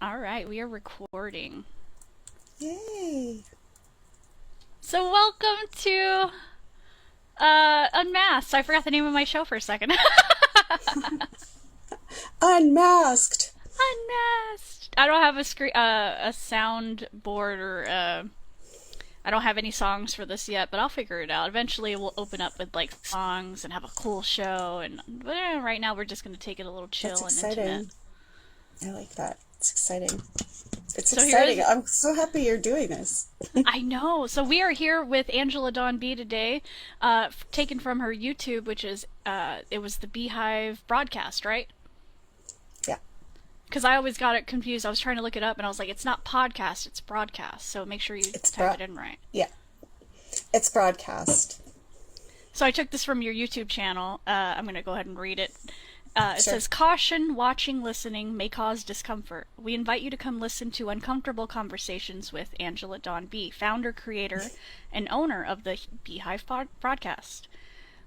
All right, we are recording. Yay! So welcome to Unmasked. I forgot the name of my show for a second. Unmasked! Unmasked. I don't have a sound board or I don't have any songs for this yet, but I'll figure it out. Eventually, we'll open up with like songs and have a cool show. But right now, we're just gonna take it a little That's chill and intimate. exciting. I like that. It's exciting. It's So here exciting. is I'm so happy you're doing this. I know. So we are here with AngelaDawnBee today, taken from her YouTube, which is it was the Beehive broadcast, right? Yeah, Because I always got it confused. I was trying to look it up, and I was like, it's not podcast, it's broadcast. So make sure you it's type it in right. yeah, it's broadcast. So I took this from your YouTube channel. I'm going to go ahead and read it. It Sure. says, caution, watching, listening may cause discomfort. We invite you to come listen to uncomfortable conversations with AngelaDawnBee, founder, creator, and owner of the Beehive broadcast.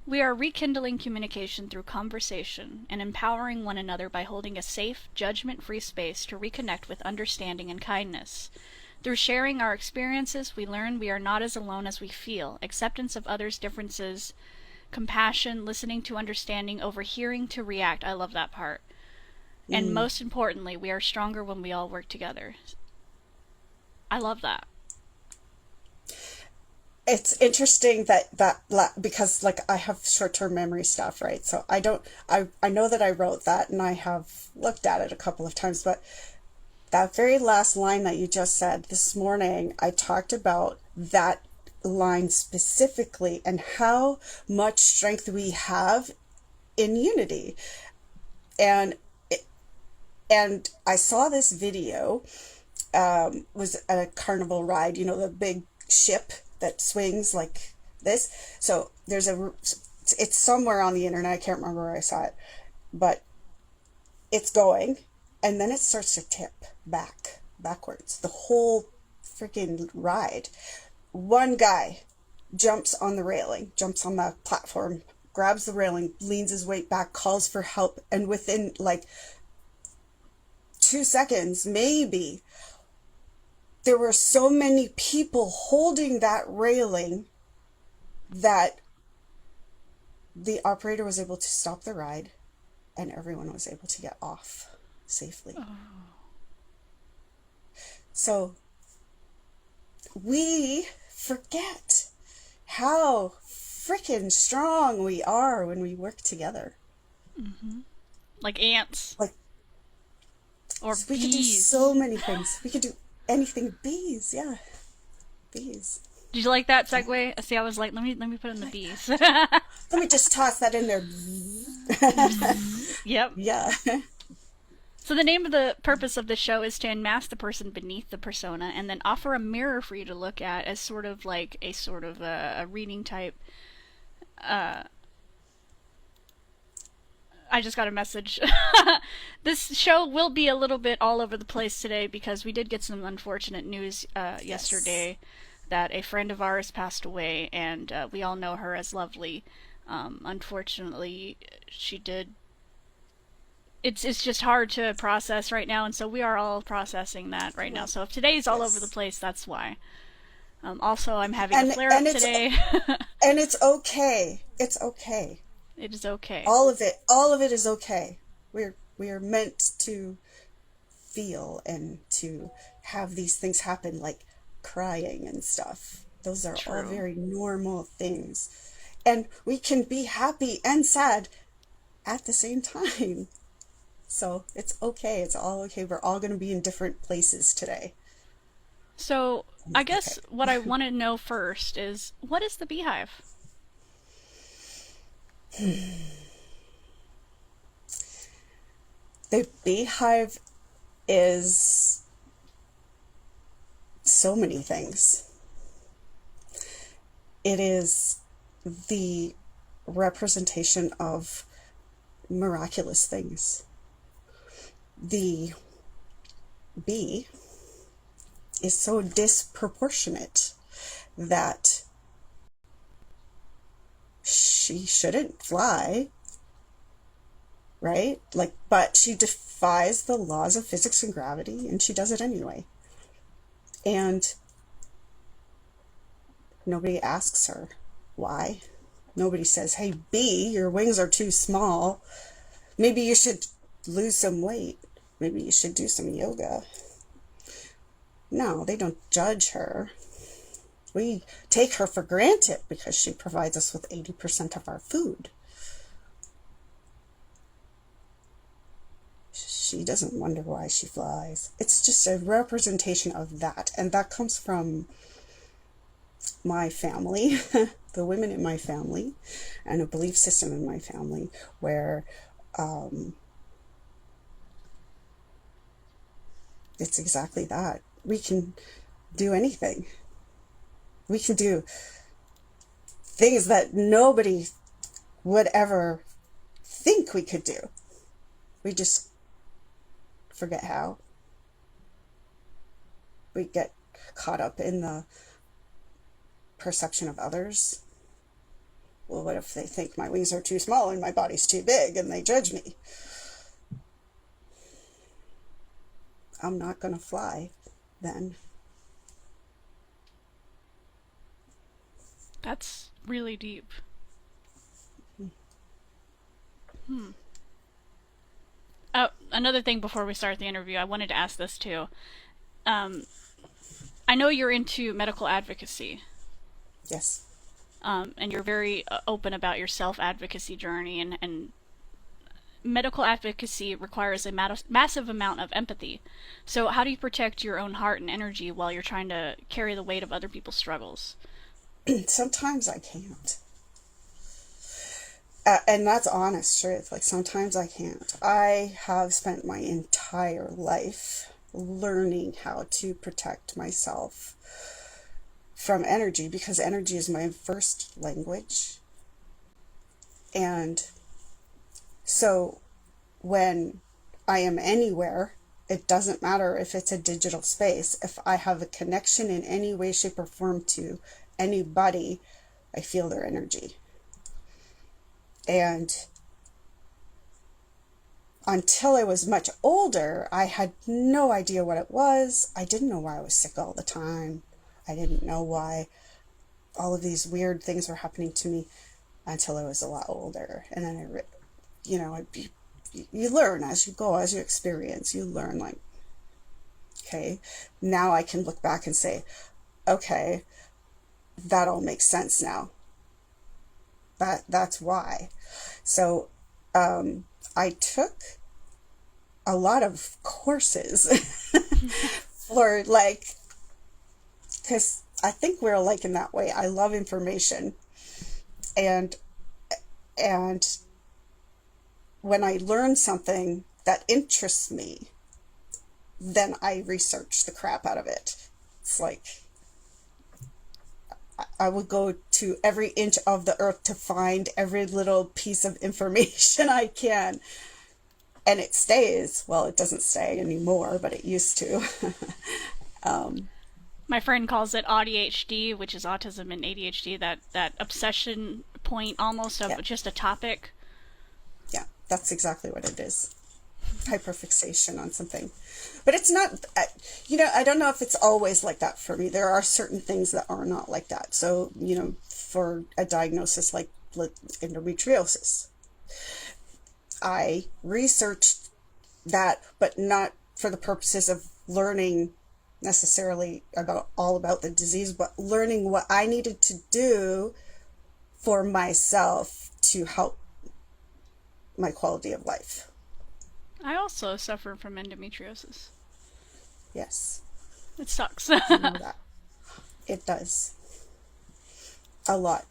We are rekindling communication through conversation and empowering one another by holding a safe, judgment-free space to reconnect with understanding and kindness. Through sharing our experiences, we learn we are not as alone as we feel. Acceptance of others' differences, compassion, listening to understanding, overhearing to react. I love that part. And Mm. most importantly, we are stronger when we all work together. I love that. It's interesting because like I have short-term memory stuff, right? So I don't I know that I wrote that and I have looked at it a couple of times, but that very last line that you just said this morning, I talked about that line specifically and how much strength we have in unity. And and I saw this video, was at a carnival ride, you know, the big ship that swings like this. So it's somewhere on the internet. I can't remember where I saw it, but it's going, and then it starts to tip backwards. The whole freaking ride. One guy jumps on the railing, jumps on the platform, grabs the railing, leans his weight back, calls for help, and within like 2 seconds, maybe, there were so many people holding that railing that the operator was able to stop the ride and everyone was able to get off safely. So we forget how freaking strong we are when we work together. Like ants Like, or we could do so bees. many things. We could do anything. Bees, yeah, bees. Did you like that Yeah. segue? See, I was like, let me put in the bees. Let me just toss that in there. Yep. Yeah. So the name of the purpose of the show is to unmask the person beneath the persona, and then offer a mirror for you to look at as sort of like a sort of a reading type. Uh, I just got a message. This show will be a little bit all over the place today because we did get some unfortunate news Yes. yesterday that a friend of ours passed away, and we all know her as Lovely. Unfortunately, she did. It's just hard to process right now, and so we are all processing that right now. Well, So if today's all over the yes. place, that's why. Also, I'm having a And flare and up it's today. and it's okay. It's okay. It is okay. All of it is okay. We are meant to feel and to have these things happen, like crying and stuff. Those are all True. very normal things. And we can be happy and sad at the same time. So it's okay. It's all okay. We're all going to be in different places today. So I guess Okay. what I want to know first is what is the beehive? The beehive is so many things. It is the representation of miraculous things. The bee is so disproportionate that she shouldn't fly, right? Like, but she defies the laws of physics and gravity, and she does it anyway. And nobody asks her why. Nobody says, hey, bee, your wings are too small. Maybe you should lose some weight. Maybe you should do some yoga. No, they don't judge her. We take her for granted because she provides us with 80% of our food. She doesn't wonder why she flies. It's just a representation of that. And that comes from my family, the women in my family, and a belief system in my family where it's exactly that. We can do anything. We can do things that nobody would ever think we could do. We just forget how. We get caught up in the perception of others. Well, what if they think my wings are too small and my body's too big and they judge me? I'm not going to fly then. That's really deep. Oh, another thing before we start the interview, I wanted to ask this too. I know you're into medical advocacy. Yes. And you're very open about your self-advocacy journey, and medical advocacy requires a massive amount of empathy. So how do you protect your own heart and energy while you're trying to carry the weight of other people's struggles? Sometimes I can't. And that's honest truth. Like, sometimes I can't. I have spent my entire life learning how to protect myself from energy, because energy is my first language. And so when I am anywhere, it doesn't matter if it's a digital space. If I have a connection in any way, shape, or form to anybody, I feel their energy. And until I was much older, I had no idea what it was. I didn't know why I was sick all the time. I didn't know why all of these weird things were happening to me until I was a lot older. And then you learn as you go, as you experience, you learn, like, okay, now I can look back and say, okay, that all makes sense now. That's why. So I took a lot of courses for, like, because I think we're alike in that way. I love information, and when I learn something that interests me, then I research the crap out of it. It's like I would go to every inch of the earth to find every little piece of information I can. And it stays. Well, it doesn't stay anymore, but it used to. My friend calls it ADHD, which is autism and ADHD, that obsession point almost of just a topic. Yeah, that's exactly what it is. Hyperfixation on something. But it's not, I don't know if it's always like that for me. There are certain things that are not like that. So, for a diagnosis like endometriosis, I researched that, but not for the purposes of learning necessarily all about the disease, but learning what I needed to do for myself to help my quality of life. I also suffer from endometriosis. Yes. It sucks. You know that. It does. A lot.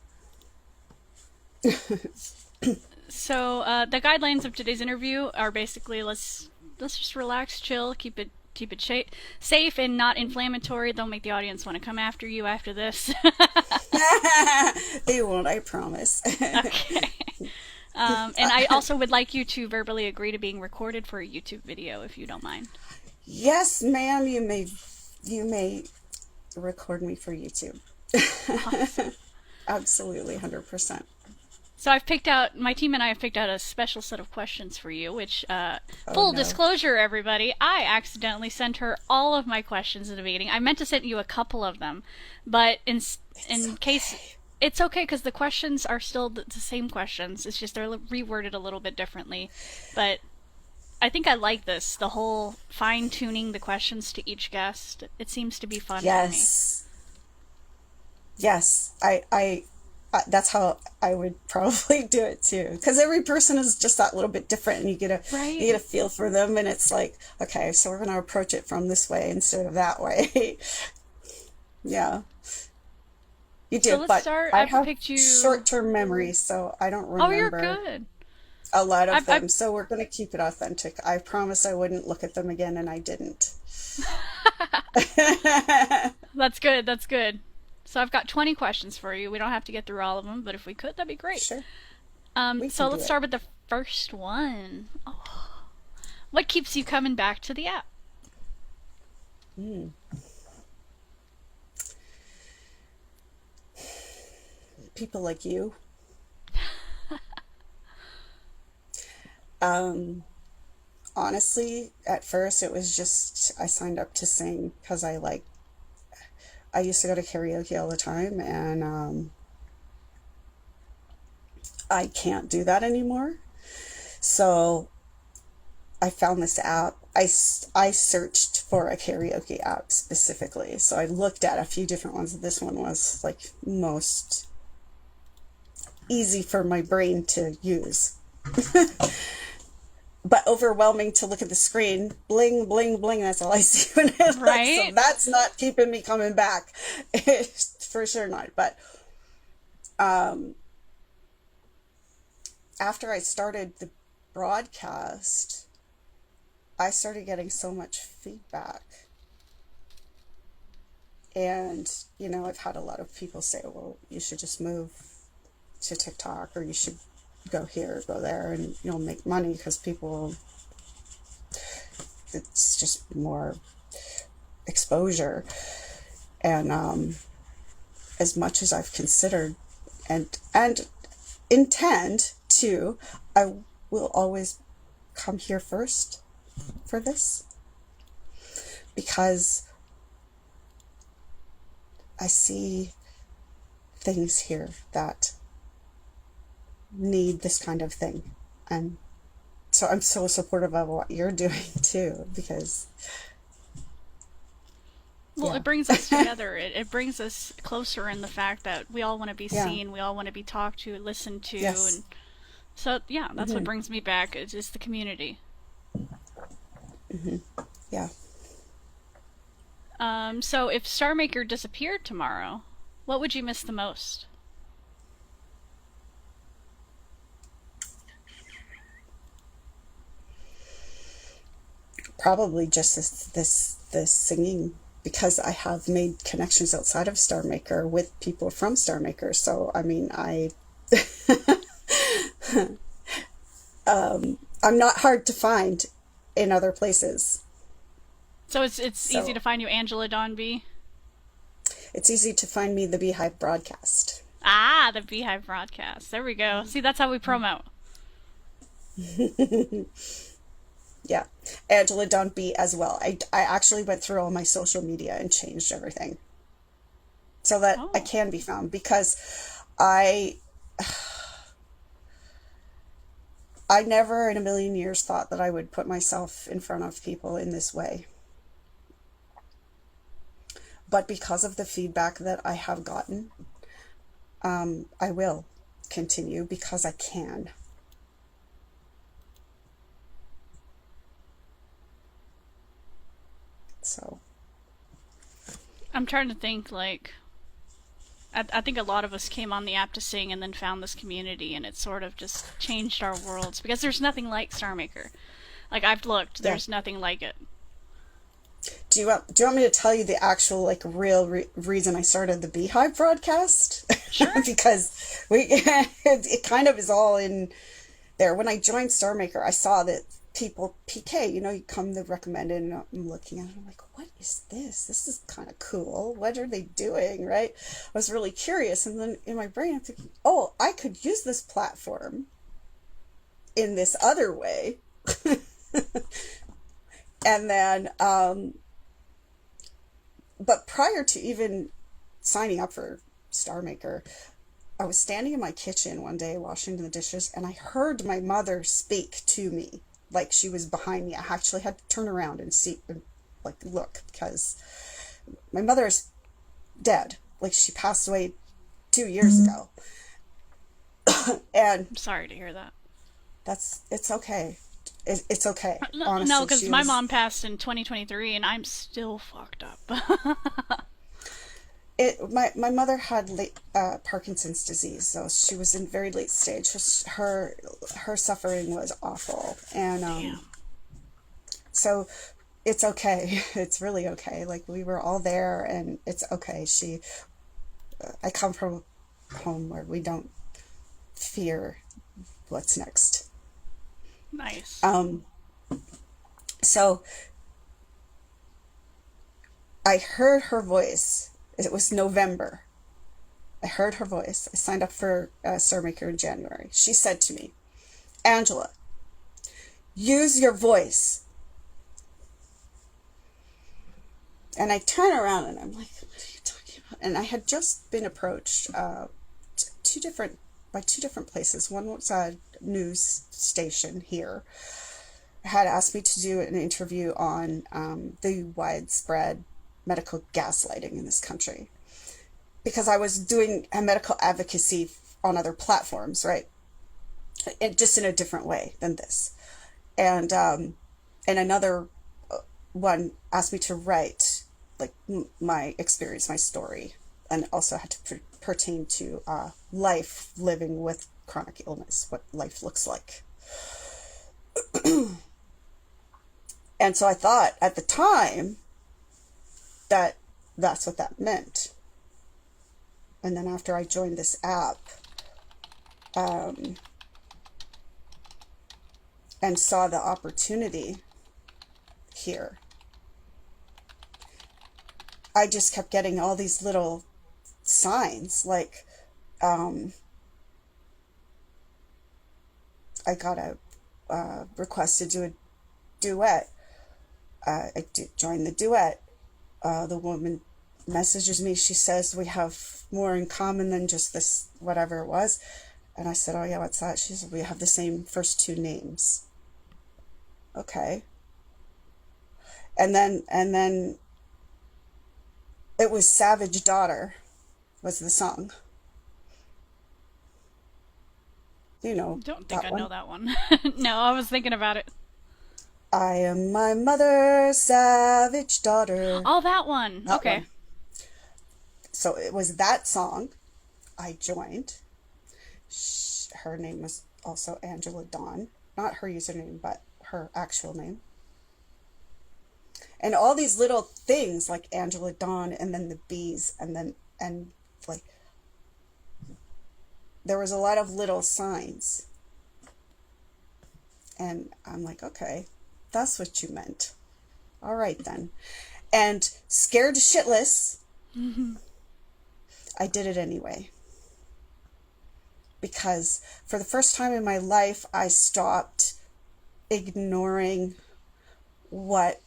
So the guidelines of today's interview are basically let's just relax, chill, keep it safe and not inflammatory. Don't make the audience want to come after you after this. They won't, I promise. Okay. And I also would like you to verbally agree to being recorded for a YouTube video, if you don't mind. Yes, ma'am. You may record me for YouTube. Awesome. Absolutely, 100%. So my team and I have picked out a special set of questions for you, which, Oh full no. disclosure, everybody, I accidentally sent her all of my questions in the beginning. I meant to send you a couple of them, but It's in case, okay. it's okay because the questions are still the same questions. It's just they're reworded a little bit differently. But I think I like this, the whole fine tuning the questions to each guest. It seems to be fun for me. Yes. Yes. That's how I would probably do it too. Because every person is just that little bit different, and you Right. get a feel for them, and it's like, okay, so we're going to approach it from this way instead of that way. Yeah, you So do. let's But start. I I've have picked you. short-term memory, so I don't Oh, you're remember good. a lot of I've them. So we're going to keep it authentic. I promise I wouldn't look at them again, and I didn't. That's good. That's good. So I've got 20 questions for you. We don't have to get through all of them, but if we could, that'd be great. Sure, we So can do let's it. start with the first one. What keeps you coming back to the app? Mm. People like you. Um, Honestly, at first it was just I signed up to sing because I used to go to karaoke all the time, and I can't do that anymore. So I found this app. I searched for a karaoke app specifically. So I looked at a few different ones. This one was like most easy for my brain to use, but overwhelming to look at the screen. Bling, bling, bling. That's all I see when I look. So Right? that's not keeping me coming back. For sure not. But um, after I started the broadcast, I started getting so much feedback. And, I've had a lot of people say, well, you should just move to TikTok, or you should go here, go there, and you'll make money because it's just more exposure. And as much as I've considered and intend to, I will always come here first for this, because I see things here that need this kind of thing. And so I'm so supportive of what you're doing too, because Well, yeah, it brings us together. It brings us closer in the fact that we all want to be yeah, seen, we all want to be talked to, listened to, yes, and so yeah, that's what hmm, brings me back. It's the community. hmm, yeah. So if Star Maker disappeared tomorrow, what would you miss the most? Probably just this singing, because I have made connections outside of Star Maker with people from Star Maker. So I mean, I'm not hard to find in other places. So it's easy So to find you, Angela Dawnbee. it's easy to find me the Beehive broadcast. Ah, the Beehive broadcast. There we go. See, that's how we promote. Yeah, AngelaDawnBee as well. I actually went through all my social media and changed everything so that I Oh. can be found, because I I never in a million years thought that I would put myself in front of people in this way. But because of the feedback that I have gotten, I will continue because I can. So, I'm trying to think, like, I think a lot of us came on the app to sing and then found this community, and it sort of just changed our worlds because there's nothing like Star Maker. Like, I've looked, yeah. there's nothing like it. Do you want me to tell you the actual like real reason I started the Beehive broadcast? Sure. Because it kind of is all in there. When I joined Star Maker, I saw that people PK, you come the recommended, and I'm looking at it, I'm like, what is this? This is kind of cool. What are they doing, right? I was really curious, and then in my brain I'm thinking, oh, I could use this platform in this other way. And then but prior to even signing up for Star Maker, I was standing in my kitchen one day washing the dishes, and I heard my mother speak to me like she was behind me. I actually had to turn around and see, like, look, because my mother is dead. Like, she passed away 2 years ago. And I'm sorry to hear that. it's okay. It's okay. No, Honestly, because she my was. mom passed in 2023 and I'm still fucked up. My mother had Parkinson's disease, so she was in very late stage. Her suffering was awful, and Damn. so it's okay. It's really okay. Like, we were all there, and it's okay. I come from a home where we don't fear what's next. Nice. So I heard her voice. It was November. I heard her voice. I signed up for Star Maker in January. She said to me, Angela, use your voice. And I turn around and I'm like, what are you talking about? And I had just been approached by two different places. One was a news station here, had asked me to do an interview on the widespread medical gaslighting in this country, because I was doing a medical advocacy on other platforms, right? Just in a different way than this. And another one asked me to write, like, my experience, my story, and also had to pertain to life living with chronic illness, what life looks like. And so I thought at the time that that's what that meant. And then after I joined this app, and saw the opportunity here, I just kept getting all these little signs, like, I got a request to do a duet. I joined the duet. The woman messages me. She says, we have more in common than just this, whatever it was. And I said, oh yeah, what's that? She said, we have the same first two names. Okay. And then it was Savage Daughter was the song. You know Don't think that I one. know that one. No, I was thinking about it. I am my mother's savage daughter. Oh, that one. That Okay. one. So it was that song. I joined. Her name was also Angela Dawn. Not her username, but her actual name. And all these little things like Angela Dawn, and then the bees, and like, there was a lot of little signs. And I'm like, okay, that's what you meant. All right then. And scared shitless, I did it anyway. Because for the first time in my life, I stopped ignoring what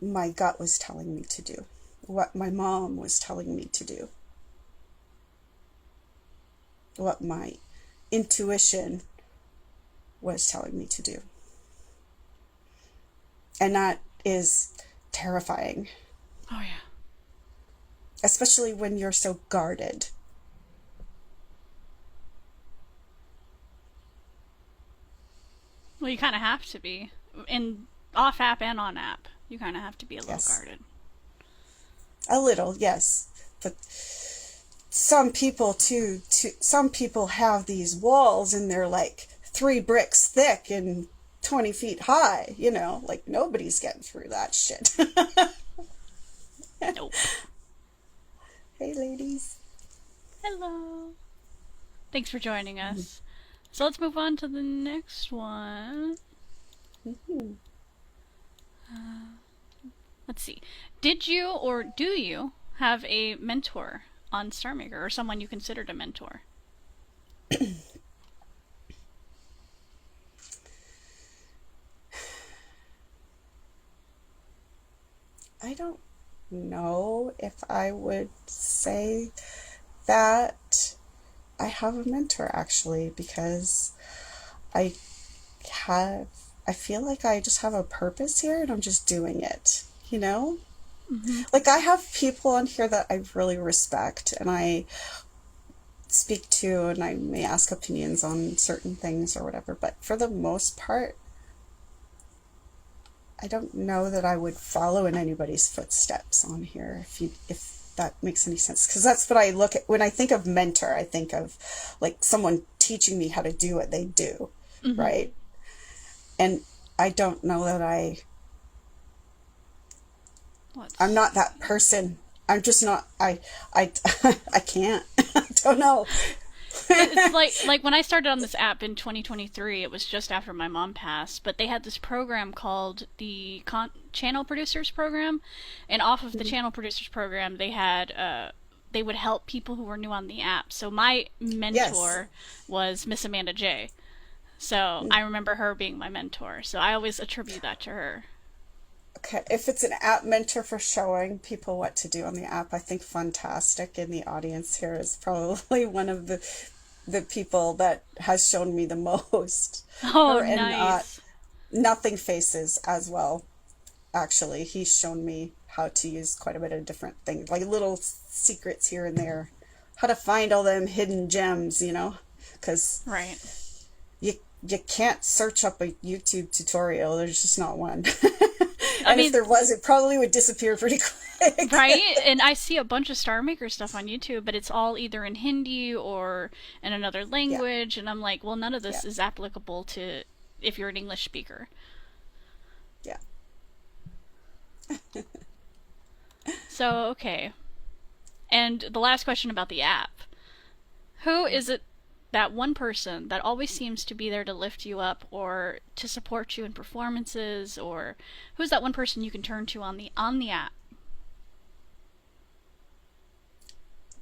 my gut was telling me to do, what my mom was telling me to do, what my intuition was telling me to do. And that is terrifying. Oh, yeah. Especially when you're so guarded. Well, you kind of have to be. In off app and on app. You kind of have to be a little Yes. guarded. A little, yes. But some people some people have these walls and they're like 3 bricks thick and 20 feet high, like nobody's getting through that shit. Nope. Hey ladies. Hello. Thanks for joining us. So let's move on to the next one. Mhm. Let's see. Did you or do you have a mentor on Star Maker, or someone you considered a mentor? I don't know if I would say that I have a mentor actually, because I have, I feel like I just have a purpose here and I'm just doing it, you know? Mm-hmm. Like I have people on here that I really respect and I speak to and I may ask opinions on certain things or whatever, but for the most part, I don't know that I would follow in anybody's footsteps on here if that makes any sense, because that's what I look at when I think of mentor. I think of like someone teaching me how to do what they do, Mm-hmm. right? And I don't know that I'm Let's not that person. I'm just not I I can't. I don't know. It's like when I started on this app in 2023, it was just after my mom passed, but they had this program called the Channel Producers Program, and off of the Channel Producers Program, they would help people who were new on the app. So my Yes. mentor was Miss Amanda J. So I remember her being my mentor. So I always attribute that to her. Okay, if it's an app mentor for showing people what to do on the app, I think Fantastic in the audience here is probably one of the people that has shown me the most. Oh, Her and nice. Nothing Faces as well. Actually, he's shown me how to use quite a bit of different things, like little secrets here and there, how to find all them hidden gems, because Right. you you can't search up a YouTube tutorial. There's just not one. I And if mean, there was, it probably would disappear pretty quick. right? And I see a bunch of Star Maker stuff on YouTube, but it's all either in Hindi or in another Yeah, language, and I'm like, well, none of yeah, this is applicable to if you're an English speaker. yeah. So, okay. And the last question about the app. Who is it, that one person that always seems to be there to lift you up or to support you in performances, or who's that one person you can turn to on the app?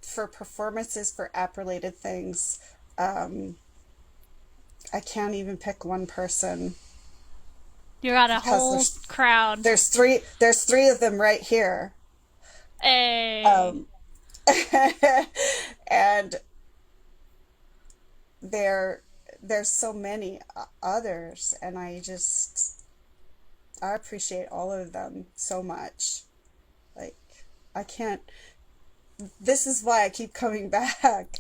For performances for app related things, um, I can't even pick one person You got a because whole crowd. there's three of them right here. Hey. Um, and there there's so many others, and I appreciate all of them so much. Like I can't. This is why I keep coming back.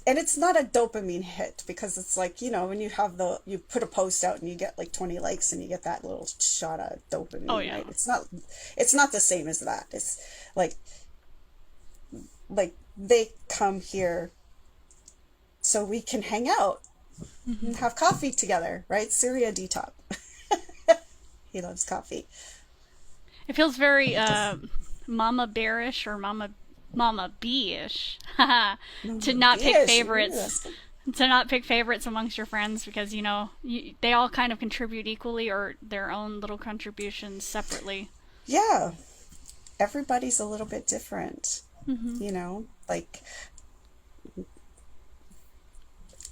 And it's not a dopamine hit because it's like, when you put a post out and you get like 20 likes and you get that little shot of Oh dopamine, yeah. right? It's not the same as that. It's like they come here so we can hang out and have coffee together, right? Surya Deetop. He loves coffee. It feels very Just Mama Bearish or Mama Bee-ish to no, not pick yes, ooh, favorites. that's good. To not pick favorites amongst your friends because they all kind of contribute equally or their own little contributions separately. Yeah, everybody's a little bit different, Hmm. like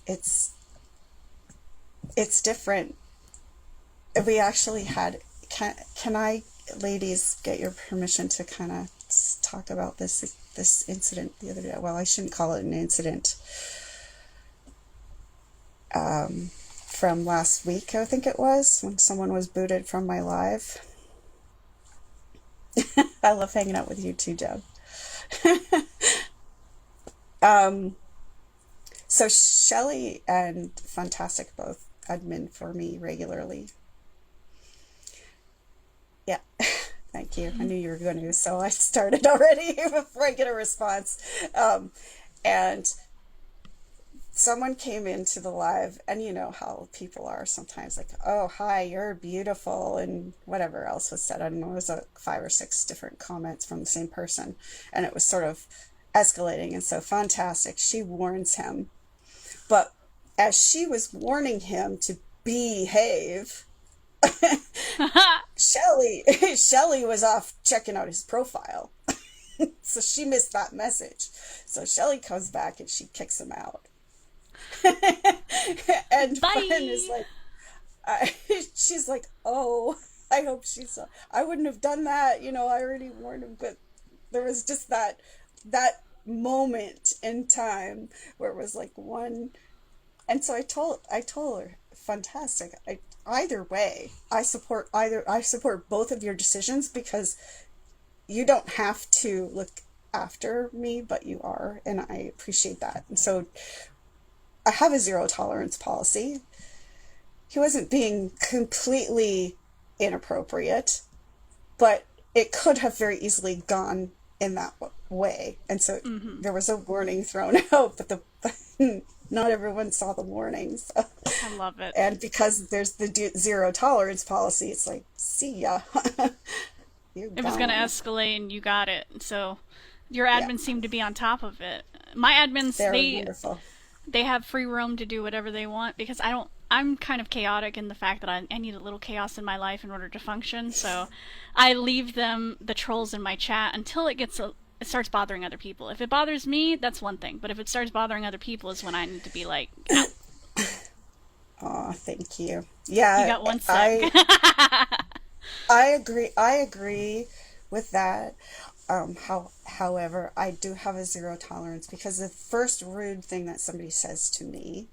it's it's different. We actually had can I ladies get your permission to kind of talk about this incident the other day? Well, I shouldn't call it an incident. From last week, I think it was, when someone was booted from my live. I love hanging out with you too, Jeb. Um, so Shelly and Fantastic both admin for me regularly. Yeah, thank you. I knew you were going to, so I started already before I get a response. And someone came into the live, and you know how people are sometimes, like, oh, hi, you're beautiful, and whatever else was said. I don't know, it was like 5 or 6 different comments from the same person, and it was sort of escalating. And so Fantastic, she warns him, but as she was warning him to behave, Shelly Shelly was off checking out his profile. So she missed that message. So Shelly comes back and she kicks him out. And Fun is Bye. like, she's like, oh, I hope she saw. I wouldn't have done that, I already warned him. But there was just that moment in time where it was like one. And so I told her, fantastic. Either way, I support both of your decisions, because you don't have to look after me, but you are, and I appreciate that. And so I have a zero tolerance policy. He wasn't being completely inappropriate, but it could have very easily gone in that way. And so there was a warning thrown out, but not everyone saw the warnings. I love it. And because there's the zero tolerance policy, it's like, see ya. You're It was going to gone. escalate and you got it. So your Yeah, admins seem to be on top of it. My admins, they're they wonderful. they have free roam to do whatever they want because I'm kind of chaotic in the fact that I need a little chaos in my life in order to function. So I leave them the trolls in my chat until it starts bothering other people. If it bothers me, that's one thing. But if it starts bothering other people is when I need to be like, out. Oh, thank you. You Yeah, got one sec. I I agree. I agree with that. However, I do have a zero tolerance, because the first rude thing that somebody says to me,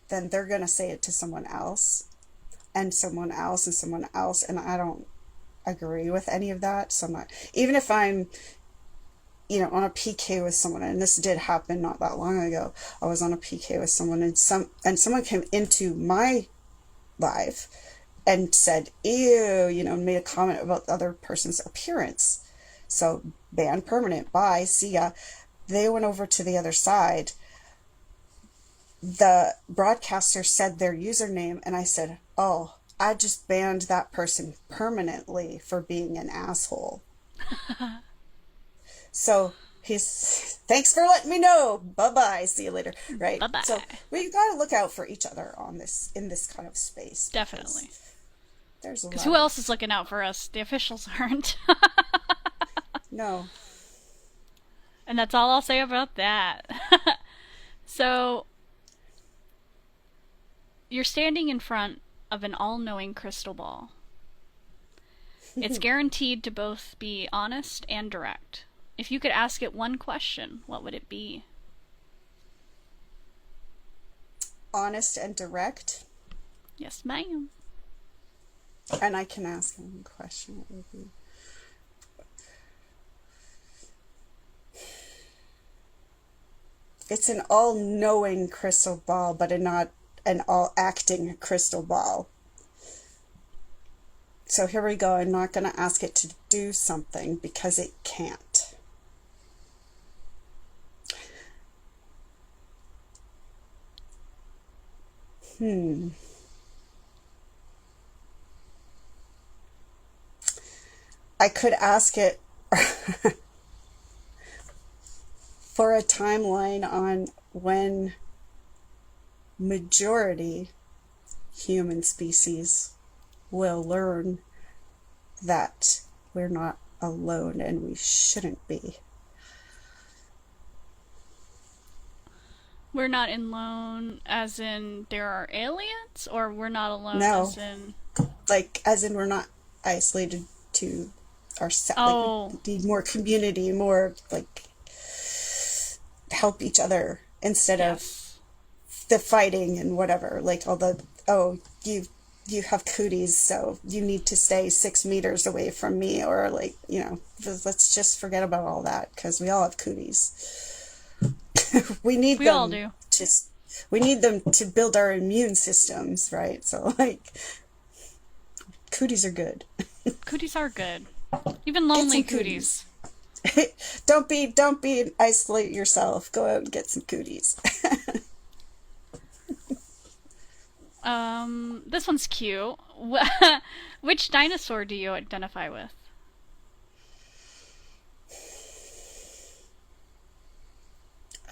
then they're gonna say it to someone else, and someone else, and someone else, and I don't agree with any of that. So I'm not, even if I'm, on a PK with someone, and this did happen not that long ago. I was on a PK with someone, and someone came into my live and said, ew, made a comment about the other person's appearance. So, ban permanent, bye, see ya. They went over to the other side. The broadcaster said their username, and I said, oh, I just banned that person permanently for being an asshole. So thanks for letting me know. Bye-bye. See you later. Right. Bye bye. So we've got to look out for each other in this kind of space. Definitely. There's a Because lot who else of, is looking out for us? The officials aren't. no. And that's all I'll say about that. So, you're standing in front of an all knowing crystal ball. It's guaranteed to both be honest and direct. If you could ask it one question, what would it be? Honest and direct. Yes, ma'am. And I can ask one question. What would be? It's an all-knowing crystal ball, but not an all-acting crystal ball. So here we go. I'm not going to ask it to do something because it can't. I could ask it for a timeline on when majority human species will learn that we're not alone and we shouldn't be. We're not alone as in there are aliens, or we're not alone No, as in. like as in we're not isolated to ourselves. Like we Oh, need more community, more like help each other instead of yes. the fighting and whatever. Like all the, oh, you have cooties, so you need to stay 6 meters away from me, or like, let's just forget about all that because we all have cooties. we need We all them do. to we need them to build our immune systems, right? So like cooties are good. Cooties are good. Even Get lonely some cooties. cooties. Don't isolate yourself. Go out and get some cooties. This one's cute. Which dinosaur do you identify with?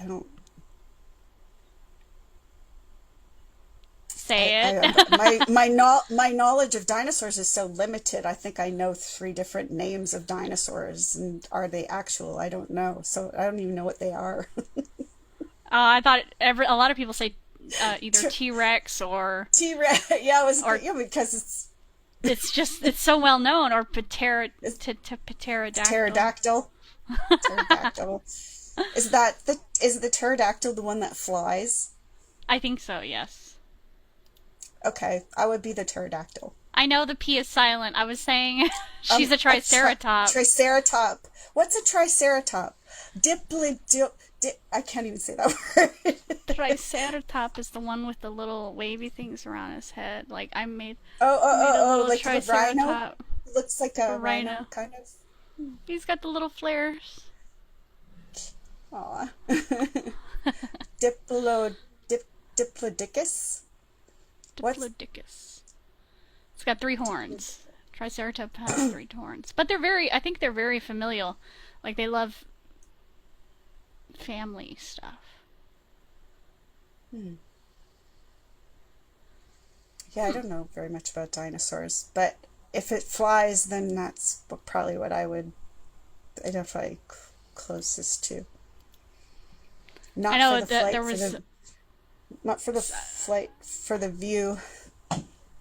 I don't Say it. My knowledge of dinosaurs is so limited. I think I know 3 different names of dinosaurs, and are they actual? I don't know. So I don't even know what they are. I thought a lot of people say either T-Rex or T-Rex. Yeah, or because it's so well known, or pterodactyl. Pterodactyl. Pterodactyl. Is the pterodactyl the one that flies? I think so, yes. Okay, I would be the pterodactyl. I know the P is silent. I was saying she's a triceratop. Triceratop. What's a triceratop? I can't even say that word. Triceratop is the one with the little wavy things around his head. Like I made. Like a rhino. Looks like a rhino, kind of. He's got the little flares. Aw. Diplodocus. Diplodocus. It's got 3 horns. Triceratop has 3 horns, but I think they're very familial. Like they love family stuff. Yeah, I don't know very much about dinosaurs, but if it flies, then that's probably what I would identify closest to. Not I know for the flight, there was not for the flight, for the view.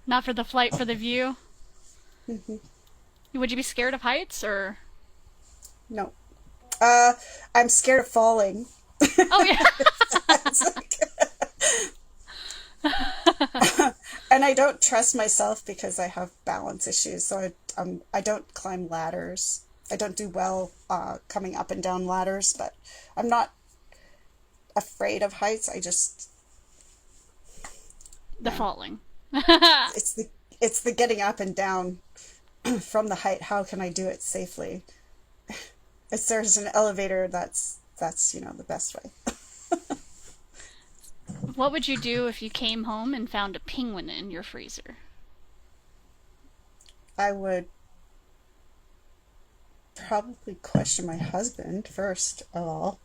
Not for the flight, for the view. Would you be scared of heights or? No. I'm scared of falling. Oh yeah. And I don't trust myself because I have balance issues, so I don't climb ladders. I don't do well coming up and down ladders, but I'm not afraid of heights. I just falling. It's the getting up and down from the height. How can I do it safely? If there's an elevator, that's the best way. What would you do if you came home and found a penguin in your freezer? I would probably question my husband first of all.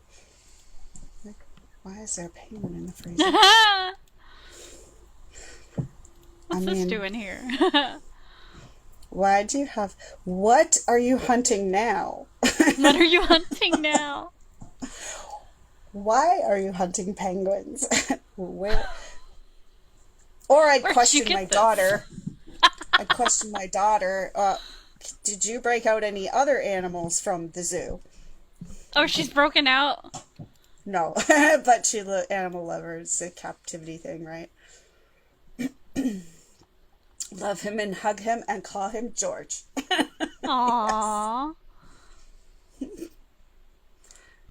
Like, why is there a penguin in the freezer? What's this doing here? What are you hunting now? What are you hunting now? Why are you hunting penguins? Where? Or I'd question my daughter. I'd question my daughter. Did you break out any other animals from the zoo? Oh, she's broken out? No, but she's an animal lover. It's a captivity thing, right? Love him and hug him and call him George. Aww.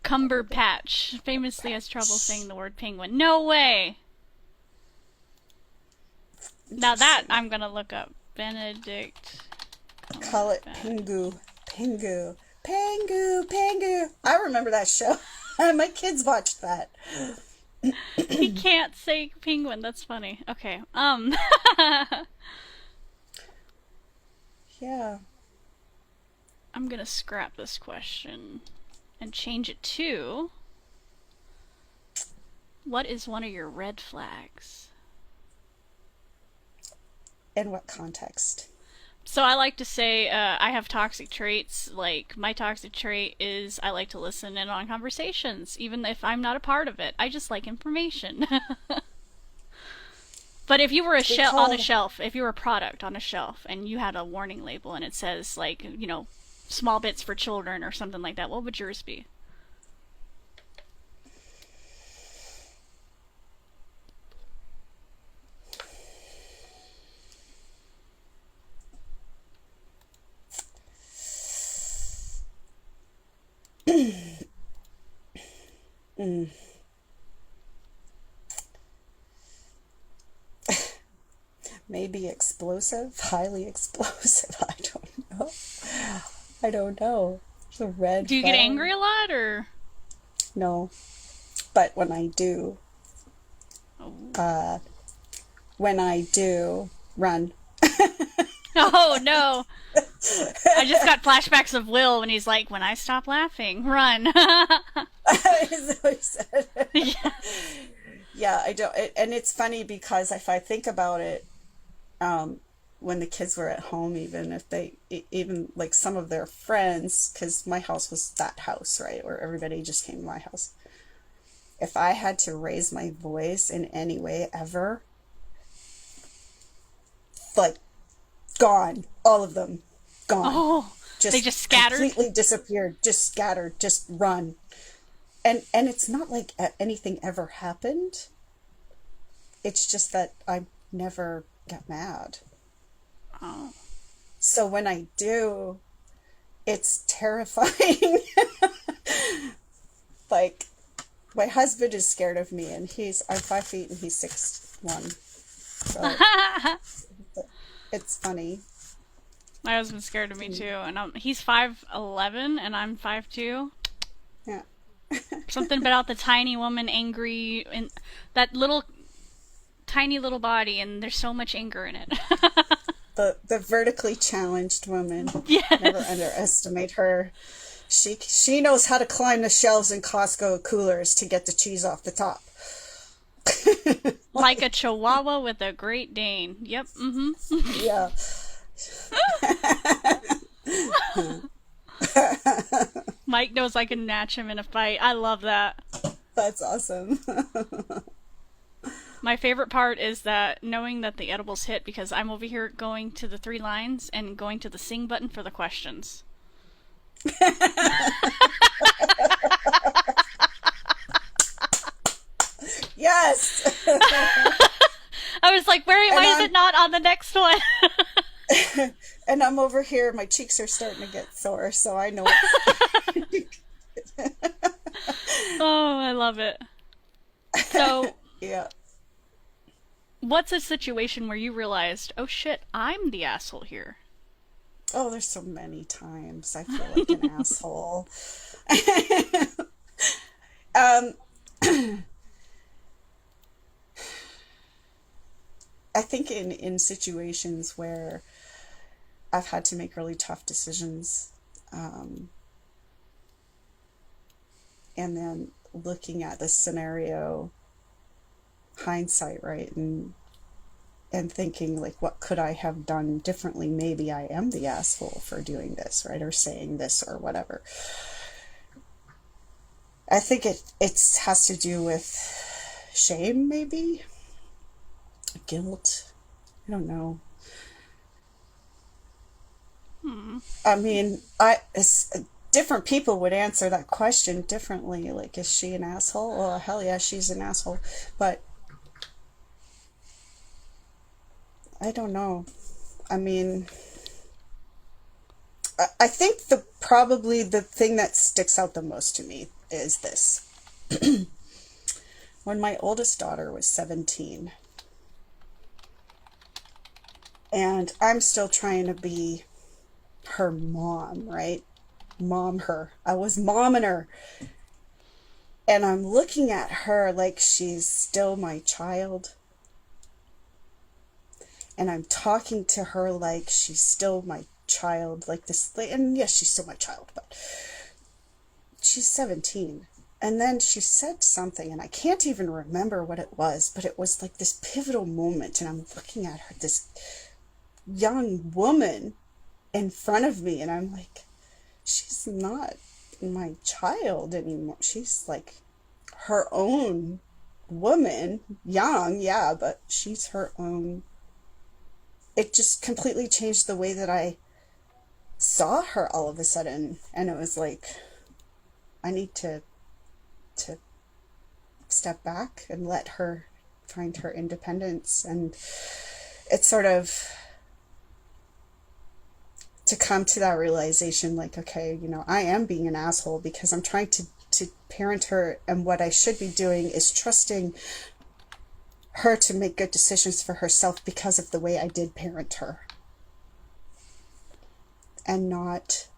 Cumberpatch famously has trouble saying the word penguin. No way! Now that I'm gonna look up. Benedict. Call it Pingu. Pingu. Pingu. Pingu. I remember that show. My kids watched that. He can't say penguin. That's funny. Okay. Yeah. I'm gonna scrap this question and change it to, what is one of your red flags? In what context? So I like to say I have toxic traits. Like, my toxic trait is I like to listen in on conversations, even if I'm not a part of it. I just like information. But if you were on a shelf, if you were a product on a shelf and you had a warning label and it says, like, small bits for children or something like that, what would yours be? Maybe explosive, highly explosive. I don't know. The red. Do you get angry a lot, or? No, but when I do, run. Oh no! I just got flashbacks of Will when he's like, "When I stop laughing, run." Is that what he said? Yeah. yeah, I don't. And it's funny because if I think about it, um, when the kids were at home, even if even like some of their friends, because my house was that house, right, where everybody just came to my house. If I had to raise my voice in any way ever, like gone, all of them gone, Oh, they just just scattered? completely disappeared, just scattered, just run. And it's not like anything ever happened. It's just that I never get mad. Oh. So when I do, it's terrifying. Like, my husband is scared of me, and I'm 5 feet and he's 6'1". So it's funny. My husband's scared of me too, and he's 5'11" and I'm 5'2". Yeah. Something about the tiny woman angry and that little tiny little body, and there's so much anger in it. The vertically challenged woman. Never Yes. underestimate her. She knows how to climb the shelves in Costco coolers to get the cheese off the top. Like a chihuahua with a Great Dane. Yep. Mm-hmm. Yeah. Mike knows I can match him in a fight. I love that. That's awesome. My favorite part is that knowing that the edibles hit because I'm over here going to the 3 lines and going to the sing button for the questions. Yes. I was like, why is I'm it not on the next one? and I'm over here, my cheeks are starting to get sore, so I know. Oh, I love it. So, Yeah. what's a situation where you realized, oh shit, I'm the asshole here? Oh, there's so many times I feel like an asshole. um, I think in situations where I've had to make really tough decisions, um, and then looking at the scenario, hindsight, right, and thinking like, what could I have done differently? Maybe I am the asshole for doing this, right, or saying this or whatever. I think it has to do with shame, maybe guilt. I don't know. I mean, different people would answer that question differently. Like, is she an asshole? Well, hell yeah, she's an asshole. But I don't know. I mean, I think probably the thing that sticks out the most to me is this. When my oldest daughter was 17, and I'm still trying to be her mom, right? Mom her. I was momming her. And I'm looking at her like she's still my child. And I'm talking to her like she's still my child, like this. And yes, she's still my child, but she's 17. And then she said something, and I can't even remember what it was, but it was like this pivotal moment. And I'm looking at her, this young woman in front of me, and I'm like, she's not my child anymore. She's like her own woman, young, yeah, but she's her own. It just completely changed the way that I saw her all of a sudden, and it was like, I need to step back and let her find her independence. And it's sort of to come to that realization, like, okay, I am being an asshole because I'm trying to parent her, and what I should be doing is trusting her to make good decisions for herself because of the way I did parent her, and not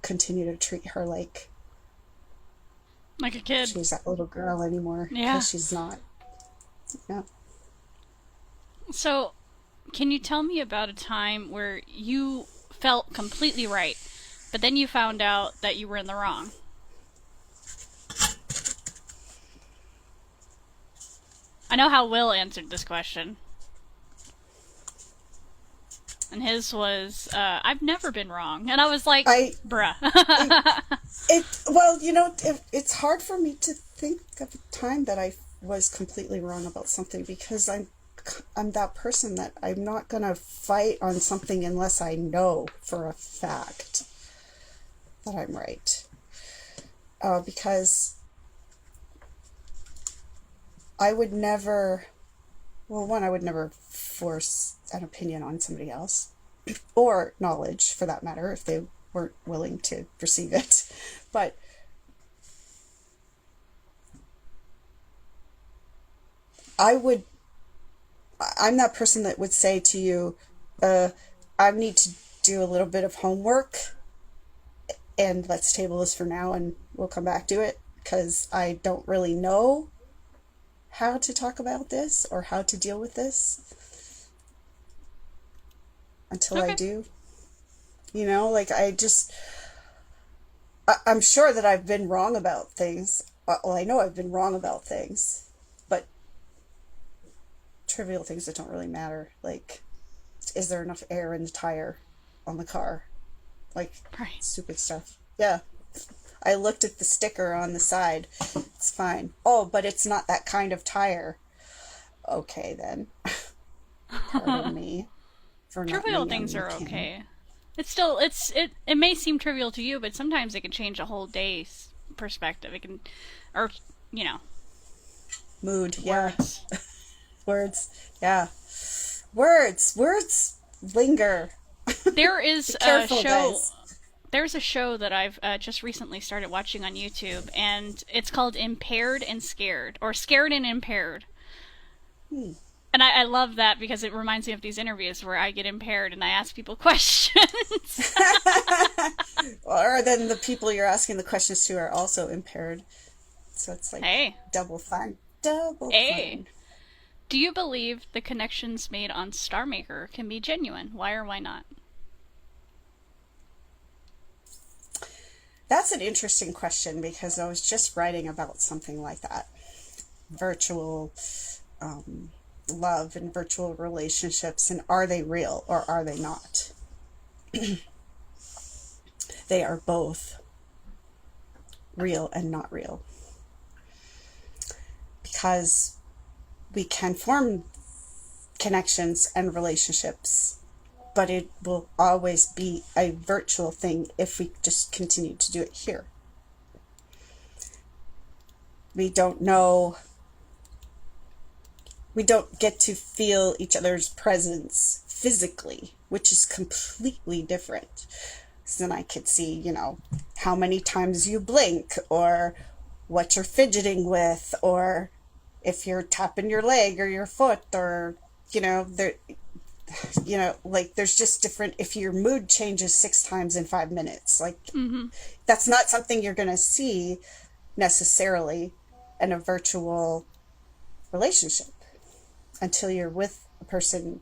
continue to treat her like Like a kid. she's that little girl anymore, Yeah. because she's not. Yeah. So, can you tell me about a time where you felt completely right, but then you found out that you were in the wrong? I know how Will answered this question. And his was, I've never been wrong. And I was like, I bruh. it, it well, it's hard for me to think of a time that I was completely wrong about something, because I'm that person that I'm not gonna fight on something unless I know for a fact that I'm right. Because I would never, well, one, I would never force an opinion on somebody else, or knowledge for that matter, if they weren't willing to receive it. But I would, I'm that person that would say to you, I need to do a little bit of homework, and let's table this for now and we'll come back to it, because I don't really know how to talk about this or how to deal with this until I Okay. do. Like I'm sure that I've been wrong about things. Well, I know I've been wrong about things, but trivial things that don't really matter. Like, is there enough air in the tire on the car? Like, Right. stupid stuff. Yeah. I looked at the sticker on the side. It's fine. Oh, but it's not that kind of tire. Okay, then. Pardon me for not Trivial being a things are mechanic. okay. It's still, it may seem trivial to you, but sometimes it can change a whole day's perspective. It can, or, you know, Mood, yeah. words. Words, yeah. Words linger. There Be is a careful, show. guys. There's a show that I've just recently started watching on YouTube, and it's called Impaired and Scared, or Scared and Impaired. Hmm. And I love that because it reminds me of these interviews where I get impaired and I ask people questions. Or then the people you're asking the questions to are also impaired. So it's like Hey, double fun. Double hey. fun. Do you believe the connections made on Star Maker can be genuine? Why or why not? That's an interesting question, because I was just writing about something like that. Virtual um, love and virtual relationships, and are they real or are they not? They are both real and not real, because we can form connections and relationships, but it will always be a virtual thing if we just continue to do it here. We don't know, we don't get to feel each other's presence physically, which is completely different. So then I could see, how many times you blink, or what you're fidgeting with, or if you're tapping your leg or your foot, or, there, like, there's just different, if your mood changes 6 times in 5 minutes, like, Mm-hmm. that's not something you're going to see necessarily in a virtual relationship until you're with a person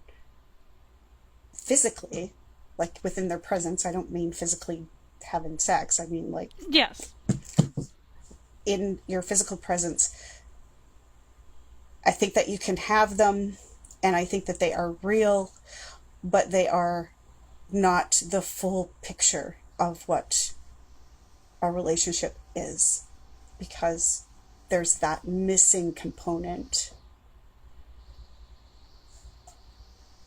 physically, like within their presence. I don't mean physically having sex. I mean, like, Yes. in your physical presence. I think that you can have them, and I think that they are real, but they are not the full picture of what a relationship is, because there's that missing component.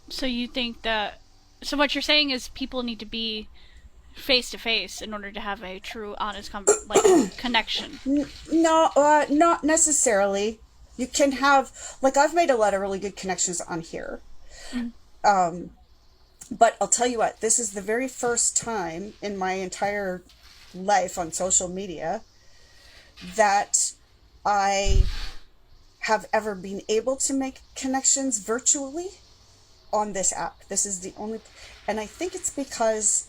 So you think that. So what you're saying is people need to be face to face in order to have a true, honest, connection. No, not necessarily. You can have, like, I've made a lot of really good connections on here. Mm. But I'll tell you what, this is the very first time in my entire life on social media that I have ever been able to make connections virtually on this app. This is the only, and I think it's because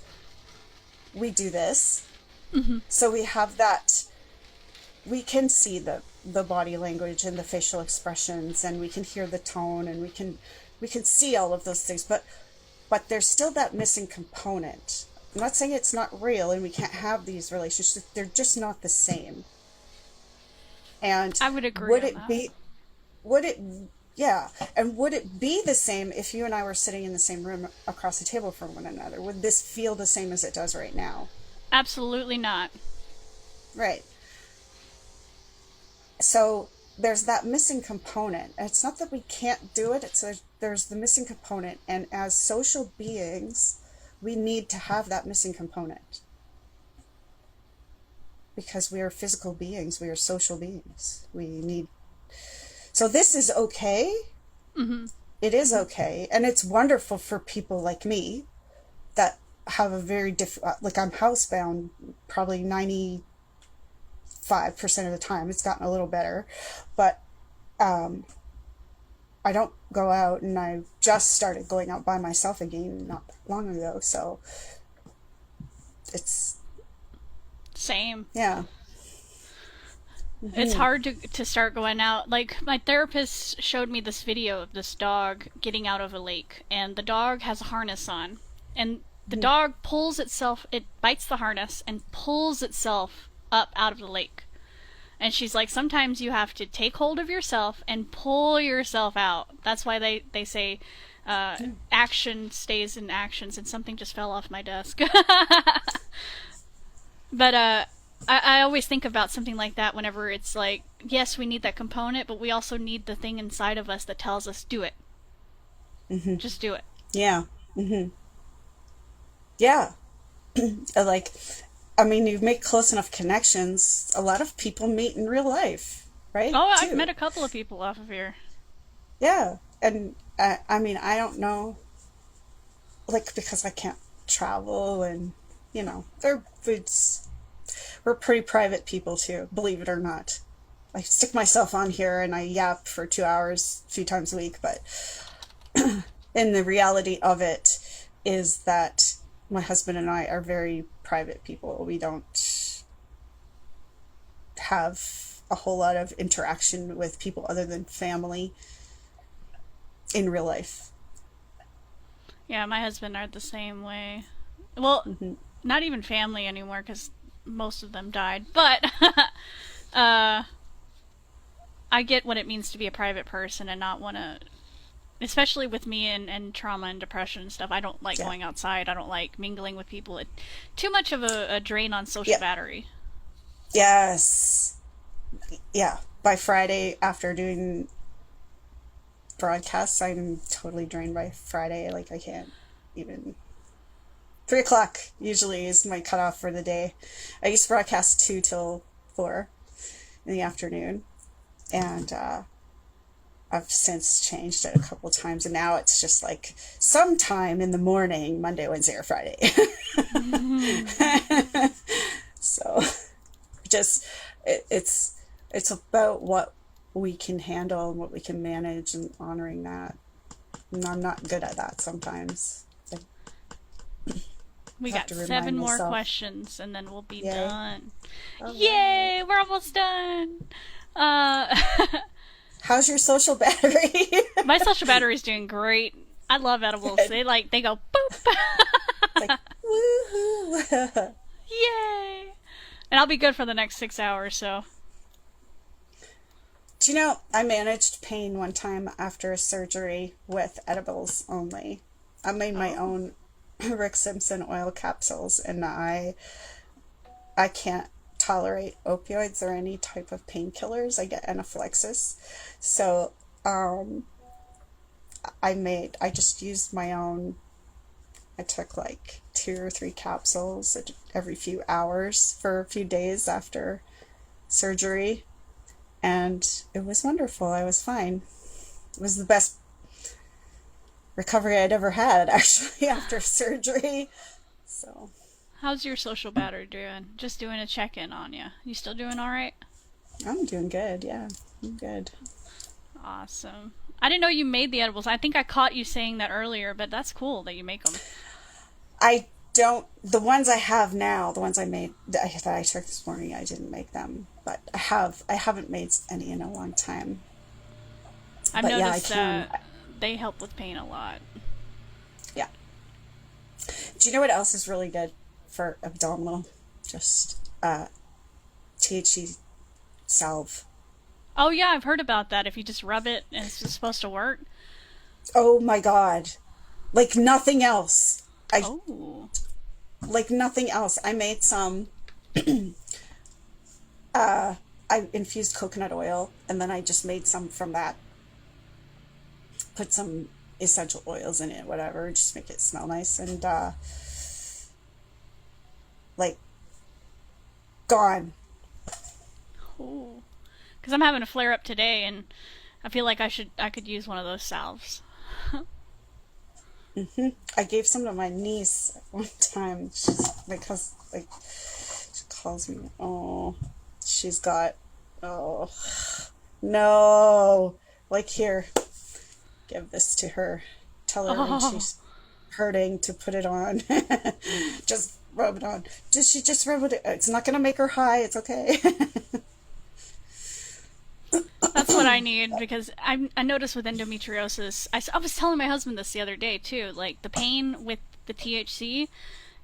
we do this. Mm-hmm. So we have that, we can see the body language and the facial expressions, and we can hear the tone, and we can see all of those things, but there's still that missing component. I'm not saying it's not real and we can't have these relationships. They're just not the same. And I would agree would on it that. be would it, yeah, and would it be the same if you and I were sitting in the same room across the table from one another? Would this feel the same as it does right now? Absolutely not. Right. So there's that missing component. It's not that we can't do it, there's the missing component. And as social beings, we need to have that missing component. Because we are physical beings, we are social beings. So this is okay. Mm-hmm. It is okay. And it's wonderful for people like me that have a very like I'm housebound probably 95% of the time. It's gotten a little better, but I don't go out, and I just started going out by myself again not long ago. So it's Same. yeah. It's hard to start going out. Like, my therapist showed me this video of this dog getting out of a lake, and the dog has a harness on. And the dog pulls itself, it bites the harness and pulls itself up out of the lake. And she's like, sometimes you have to take hold of yourself and pull yourself out. That's why they say action stays in actions, and something just fell off my desk. But I always think about something like that whenever it's like, yes, we need that component, but we also need the thing inside of us that tells us, do it. Mm-hmm. Just do it. Yeah. Mm-hmm. Yeah. Like, I mean, you make close enough connections. A lot of people meet in real life, right? Oh, Too. I've met a couple of people off of here. Yeah. And I mean, I don't know, like, because I can't travel, and, you know, we're pretty private people too, believe it or not. I stick myself on here and I yap for 2 hours a few times a week, but and the reality of it is that my husband and I are very private people. We don't have a whole lot of interaction with people other than family in real life. Yeah, my husband are the same way. Well, not even family anymore, because most of them died. But I get what it means to be a private person and not want to, especially with me and trauma and depression and stuff. I don't like going outside. I don't like mingling with people. Too much of a drain on social battery. Yes. Yeah. By Friday, after doing broadcasts, I'm totally drained by Friday. Like, I can't even. 3 o'clock usually is my cutoff for the day. I used to broadcast 2 till 4 in the afternoon, and I've since changed it a couple times, and now it's just like sometime in the morning, Monday, Wednesday, or Friday. So just it's about what we can handle and what we can manage, and honoring that. And I'm not good at that sometimes. We got 7 more questions, and then we'll be done. Yay! We're almost done. How's your social battery? My social battery is doing great. I love edibles. They go boop. Like, woohoo! Yay! And I'll be good for the next 6 hours. So. Do you know, I managed pain one time after a surgery with edibles only. I made my own Rick Simpson oil capsules, and I can't tolerate opioids or any type of painkillers. I get anaphylaxis. So I just used my own. I took like 2 or 3 capsules every few hours for a few days after surgery, and it was wonderful. I was fine. It was the best recovery I'd ever had, actually, after surgery. So, how's your social battery doing? Just doing a check-in on you. You still doing all right? I'm doing good. Yeah, I'm good. Awesome. I didn't know you made the edibles. I think I caught you saying that earlier, but that's cool that you make them. I don't. The ones I have now, the ones I made that I took this morning, I didn't make them, but I haven't made any in a long time. I've noticed that they help with pain a lot. Yeah. Do you know what else is really good for abdominal? Just THC salve. Oh yeah, I've heard about that. If you just rub it, and it's just supposed to work. Oh my God. Like nothing else. I Oh. like nothing else. I made some I infused coconut oil and then I just made some from that. Put some essential oils in it, whatever, just make it smell nice and like gone. Oh. Because I'm having a flare up today, and I feel like I could use one of those salves. I gave some to my niece one time. She's because like she calls me. Oh, she's got. Oh no! Like here, give this to her. Tell her when Oh. she's hurting to put it on. Just rub it on. Just she just rub it. It's not gonna make her high. It's okay. That's what I need because I noticed with endometriosis. I was telling my husband this the other day too. Like the pain with the THC,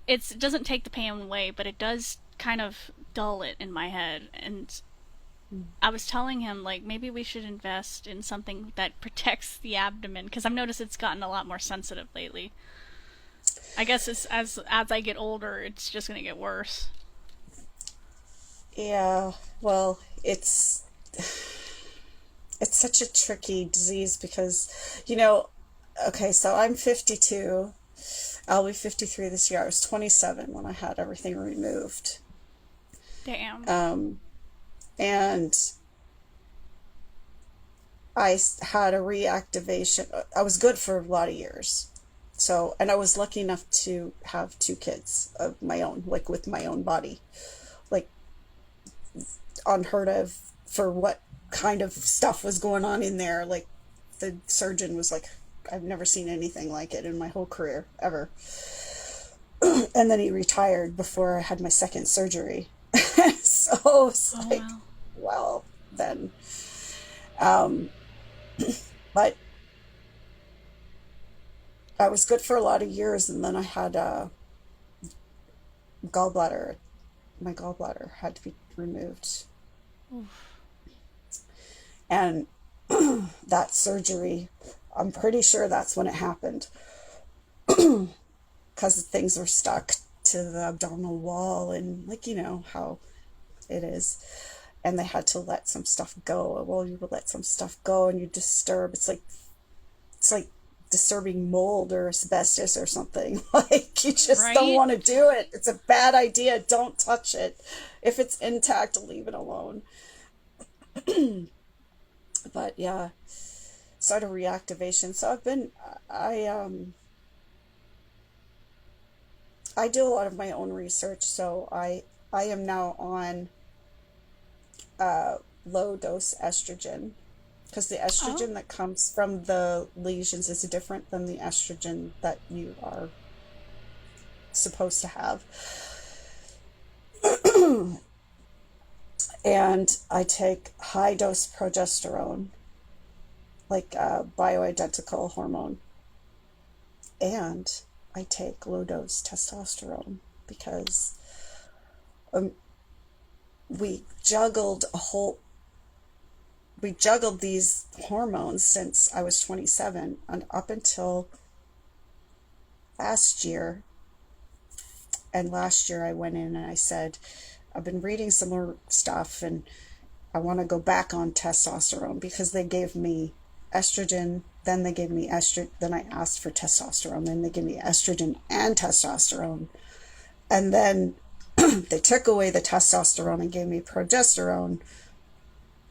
it doesn't take the pain away, but it does kind of dull it in my head. And I was telling him like maybe we should invest in something that protects the abdomen because I've noticed it's gotten a lot more sensitive lately. I guess it's, as I get older, it's just gonna get worse. Yeah. Well, it's such a tricky disease because, you know, okay, so I'm 52. I'll be 53 this year. I was 27 when I had everything removed. Damn. Um, and had a reactivation. I was good for a lot of years. So, and I was lucky enough to have two kids of my own, like with my own body. Like unheard of for what kind of stuff was going on in there. Like the surgeon was like, I've never seen anything like it in my whole career ever. And then he retired before I had my second surgery. So it's Oh like, wow. well, then. Um, but I was good for a lot of years, and then I had a gallbladder. My gallbladder had to be removed, Oof. and that surgery, I'm pretty sure that's when it happened because things were stuck to the abdominal wall, and like you know how it is. And they had to let some stuff go. Well, you would let some stuff go, and you disturb. It's like disturbing mold or asbestos or something. Like you just don't Right? want to do it. It's a bad idea. Don't touch it. If it's intact, leave it alone. But yeah, sort of reactivation. So I do a lot of my own research. So I am now on low dose estrogen because the Oh. estrogen that comes from the lesions is different than the estrogen that you are supposed to have. And I take high dose progesterone, like a bioidentical hormone, and I take low dose testosterone because um, we juggled a whole we juggled these hormones since I was 27 and up until last year. And last year I went in and I said, I've been reading some more stuff and I want to go back on testosterone because they gave me estrogen, then they gave me estrogen, then I asked for testosterone, then they gave me estrogen and testosterone. And then they took away the testosterone and gave me progesterone.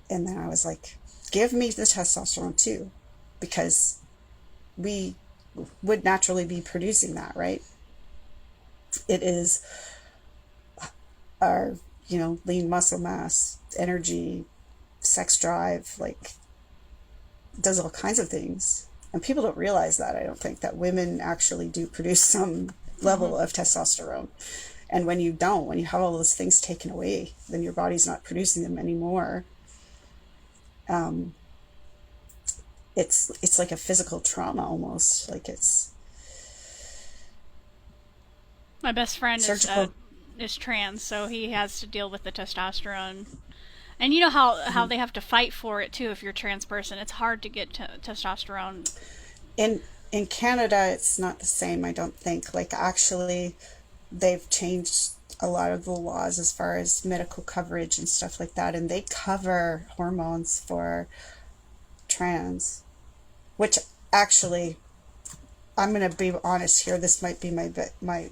And then I was like, give me the testosterone too, because we would naturally be producing that, right? It is our, lean muscle mass, energy, sex drive, like does all kinds of things. And people don't realize that, I don't think, that women actually do produce some Mm-hmm. level of testosterone. And when you have all those things taken away, then your body's not producing them anymore. Um, it's like a physical trauma almost. Like it's My best friend surgical. is trans, so he has to deal with the testosterone. And you know how they have to fight for it too if you're a trans person. It's hard to get testosterone. In Canada, it's not the same, I don't think. Like, actually, they've changed a lot of the laws as far as medical coverage and stuff like that, and they cover hormones for trans, which actually, I'm going to be honest here, this might be my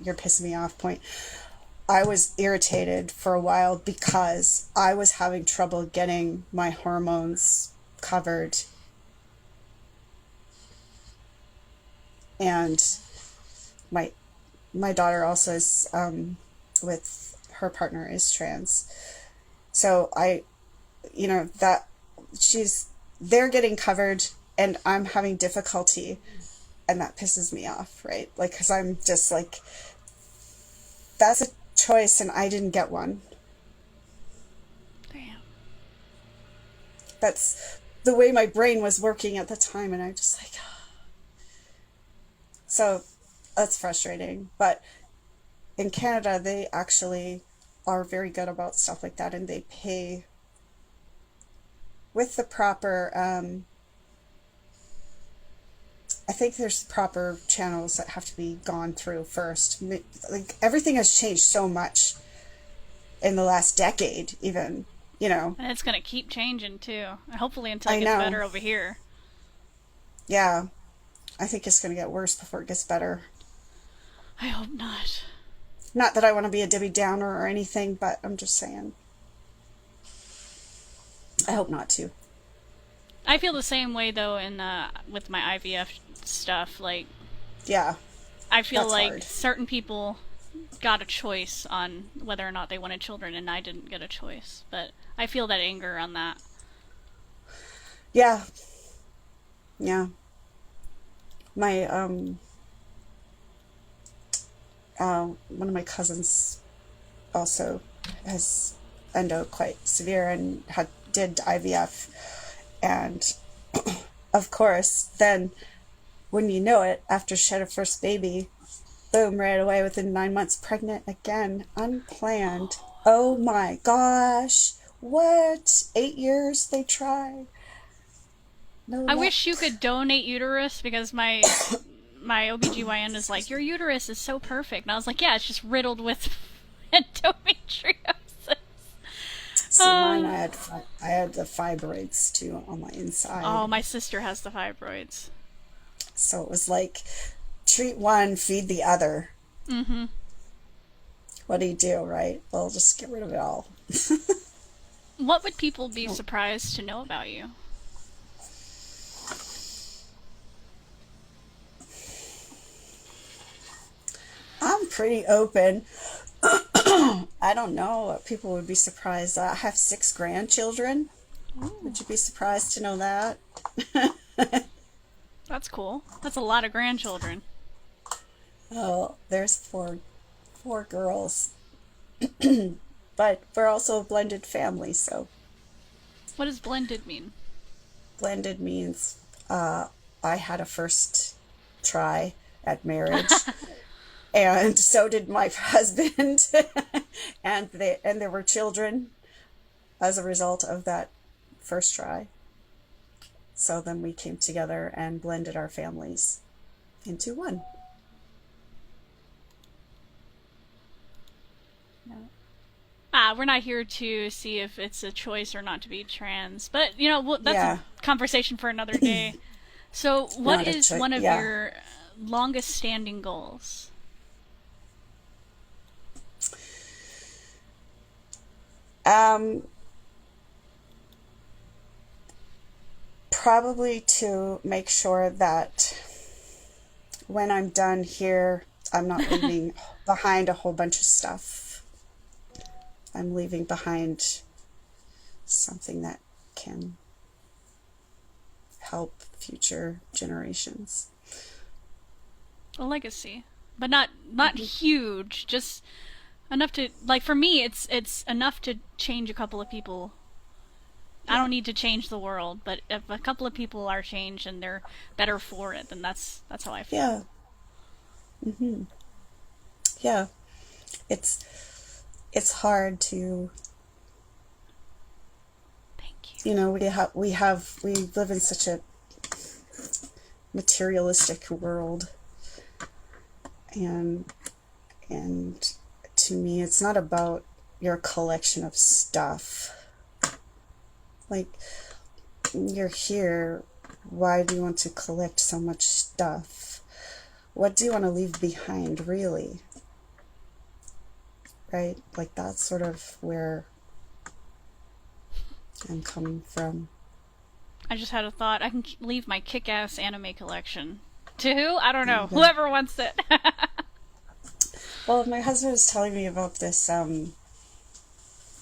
you're pissing me off point. I was irritated for a while because I was having trouble getting my hormones covered, and my my daughter also is with her partner is trans. So that she's they're getting covered and I'm having difficulty, and that pisses me off, right? Like, because I'm just like, that's a choice and I didn't get one. Damn. That's the way my brain was working at the time, and I'm just like, so that's frustrating. But in Canada, they actually are very good about stuff like that, and they pay with the proper, I think there's proper channels that have to be gone through first. Like, everything has changed so much in the last decade, even, And it's going to keep changing too. Hopefully until I it gets know. better over here. Yeah, I think it's going to get worse before it gets better. I hope not. Not that I want to be a Debbie Downer or anything, but I'm just saying. I hope not to. I feel the same way though in with my IVF stuff. Like, Yeah, I feel that's like hard. certain people got a choice on whether or not they wanted children, and I didn't get a choice. But I feel that anger on that. Yeah, yeah. My one of my cousins also has endo quite severe and did IVF, and of course, then when you know it, after she had her first baby, boom, right away within 9 months, pregnant again, unplanned. Oh my gosh, what? 8 years they tried. No I luck. wish you could donate uterus because my OBGYN is like, your uterus is so perfect. And I was like, yeah, it's just riddled with endometriosis. See, mine, I had the fibroids too on my Oh, inside. my sister has the fibroids. So it was like, treat one, feed the other. Mm-hmm. What do, right? Well, just get rid of it all. What would people be surprised to know about you? I'm pretty open. I don't know. People would be surprised. I have 6 grandchildren. Ooh, Would you be surprised to know that? that's cool. That's a lot of grandchildren. Oh, there's four girls, but we're also a blended family. So What does blended mean? blended means I had a first try at marriage, and so did my husband, and there were children as a result of that first try. So then we came together and blended our families into one. We're not here to see if it's a choice or not to be trans, but that's Yeah, a conversation for another day. So, what not a is choice. one of Yeah. your longest standing goals? Um, Probably to make sure that when I'm done here, I'm not leaving behind a whole bunch of stuff. I'm leaving behind something that can help future generations. A legacy, but not huge, just enough to, like, for me it's enough to change a couple of people. I Yeah, don't need to change the world, but if a couple of people are changed and they're better for it, then that's how I feel. yeah, yeah. It's hard to we live in such a materialistic world, and to me, it's not about your collection of stuff. Like, you're here. Why do you want to collect so much stuff? What do you want to leave behind, really? Right? Like, that's sort of where I'm coming from. I just had a thought. I can leave my kick-ass anime collection. To who? I don't know. Yeah. Whoever wants it. Well, my husband was telling me about this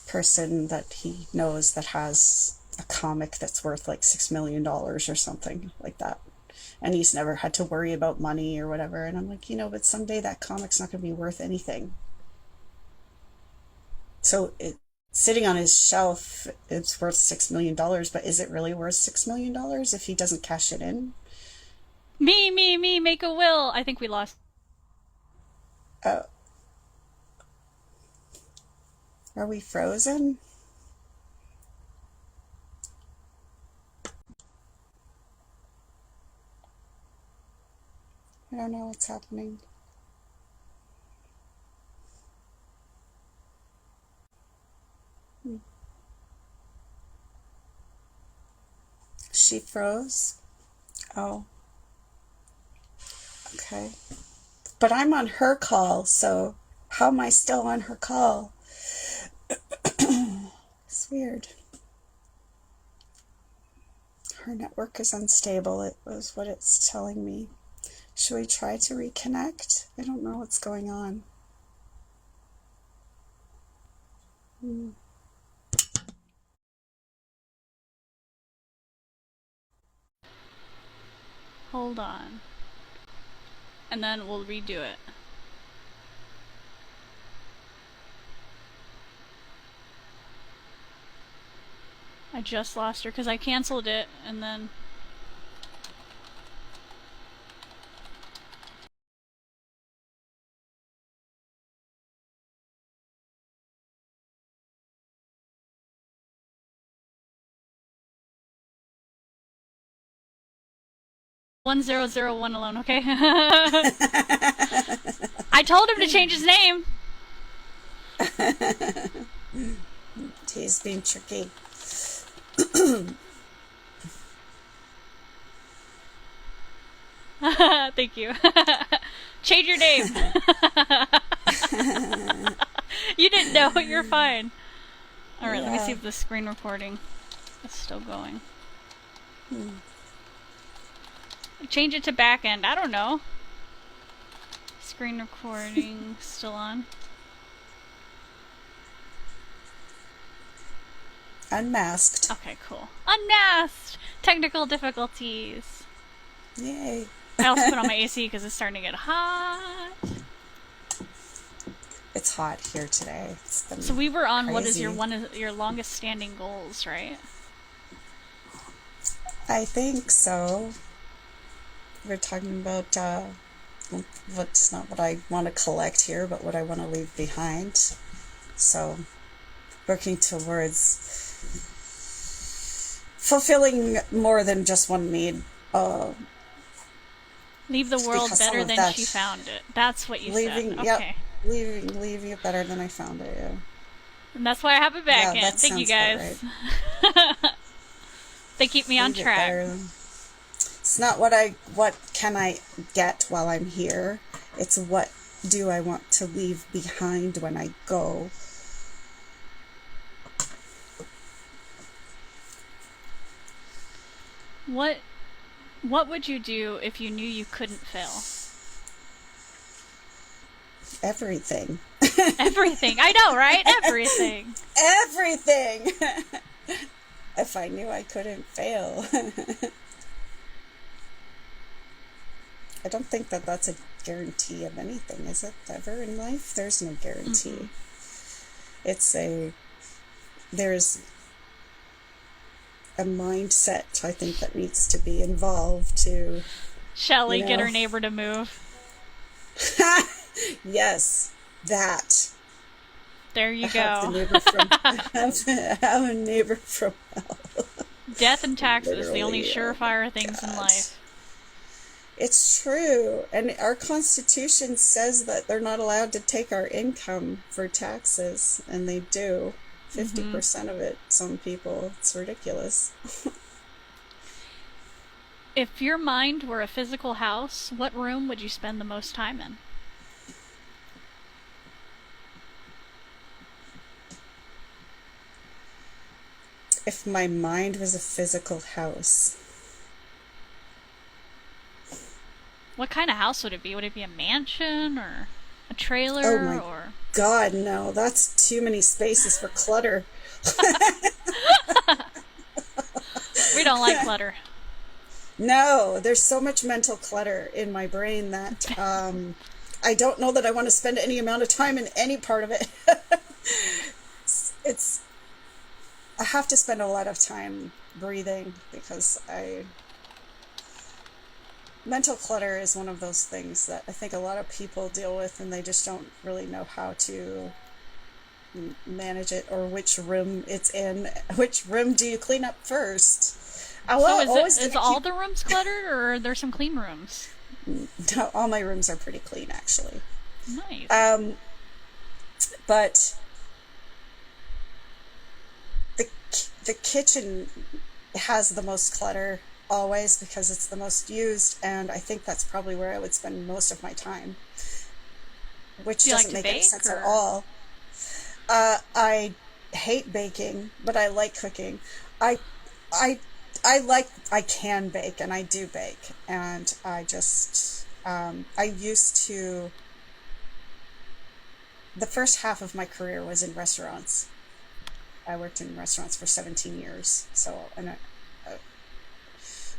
person that he knows that has a comic that's worth like $6 million or something like that. And he's never had to worry about money or whatever. And I'm like, but someday that comic's not going to be worth anything. So sitting on his shelf, it's worth $6 million, but is it really worth $6 million if he doesn't cash it in? Me, make a will. I think we lost. Oh, are we frozen? I don't know what's happening. She froze? Oh, okay. But I'm on her call, so how am I still on her call? It's weird. Her network is unstable. It was what it's telling me. Should we try to reconnect? I don't know what's going on. Hold on. And then we'll redo it. I just lost her because I canceled it and then... $1001 alone, okay? I told him to change his name. He's being tricky. Thank you. Change your name. You didn't know. You're fine. Alright, let me see if the screen recording is still going. Change it to back end. I don't know. Screen recording still on. Unmasked. Okay, cool. Unmasked! Technical difficulties. Yay. I also put on my AC because it's starting to get hot. It's hot here today. So we were on crazy. What is one of your longest standing goals, right? I think so. We're talking about what's not what I want to collect here, but what I want to leave behind. So, working towards fulfilling more than just one need. Leave the world better than she found it. That's what you said. Okay. Yep, leaving it better than I found it. Yeah. And that's why I have it back in. That Thank you guys. Right. They keep me on track. It's not what can I get while I'm here. It's what do I want to leave behind when I go. What would you do if you knew you couldn't fail? Everything. Everything. I know, right? Everything. Everything. If I knew I couldn't fail. I don't think that that's a guarantee of anything, is it? Ever in life? There's no guarantee. Mm-hmm. There's a mindset, I think, that needs to be involved to... Shelley, get her neighbor to move. Yes, that. There you I have the go. neighbor from I have a neighbor from hell. Death and taxes, the only Literally, oh my surefire things in God. life. It's true. And our Constitution says that they're not allowed to take our income for taxes, and they do. Mm-hmm. 50% of it, some people. It's ridiculous. If your mind were a physical house, what room would you spend the most time in? If my mind was a physical house. What kind of house would it be? Would it be a mansion or a Oh trailer my or God, no. That's too many spaces for clutter. we don't like clutter. No, there's so much mental clutter in my brain that I don't know that I want to spend any amount of time in any part of it. It's I have to spend a lot of time breathing because I mental clutter is one of those things that I think a lot of people deal with and they just don't really know how to manage it or which room it's in. Which room do you clean up first? I So will always is gonna all keep the rooms cluttered or are there some clean rooms? no, all my rooms are pretty clean actually. Nice. Um, but the the kitchen has the most clutter always because it's the most used, and I think that's probably where I would spend most of my time, which Do you like doesn't to make any bake sense at or all. I hate baking, but I like cooking. I I I can bake and I do bake, and I used to the first half of my career was in restaurants. I worked in restaurants for 17 years. So,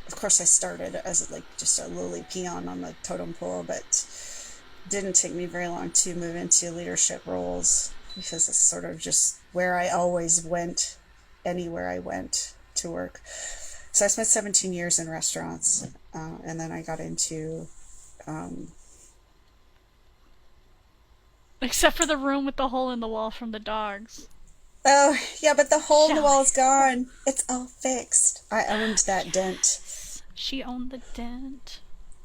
of course I started as like just a lowly peon on the totem pole, but didn't take me very long to move into leadership roles because it's sort of just where I always went, anywhere I went to work. So I spent 17 years in restaurants, and then I got into um, except for the room with the hole in the wall from the dogs? oh, yeah, but the hole in the Shelly. wall is gone. It's all fixed. I owned that dent. Yes. She owned the dent.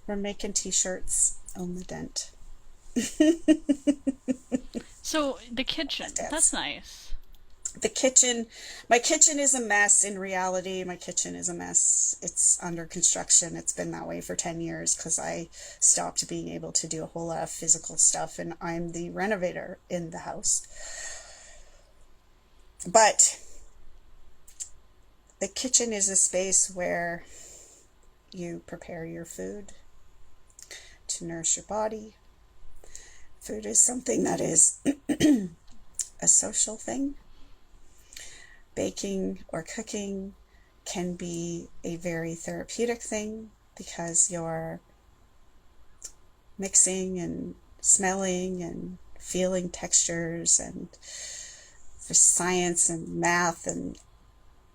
We're making t-shirts. Own the dent. So the That kitchen, that's dance. nice. The kitchen, my kitchen is a mess in reality. My kitchen is a mess. It's under construction. It's been that way for 10 years because I stopped being able to do a whole lot of physical stuff, and I'm the renovator in the house. But the kitchen is a space where you prepare your food to nourish your body. Food is something that is a social thing. Baking or cooking can be a very therapeutic thing because you're mixing and smelling and feeling textures, and there's science and math and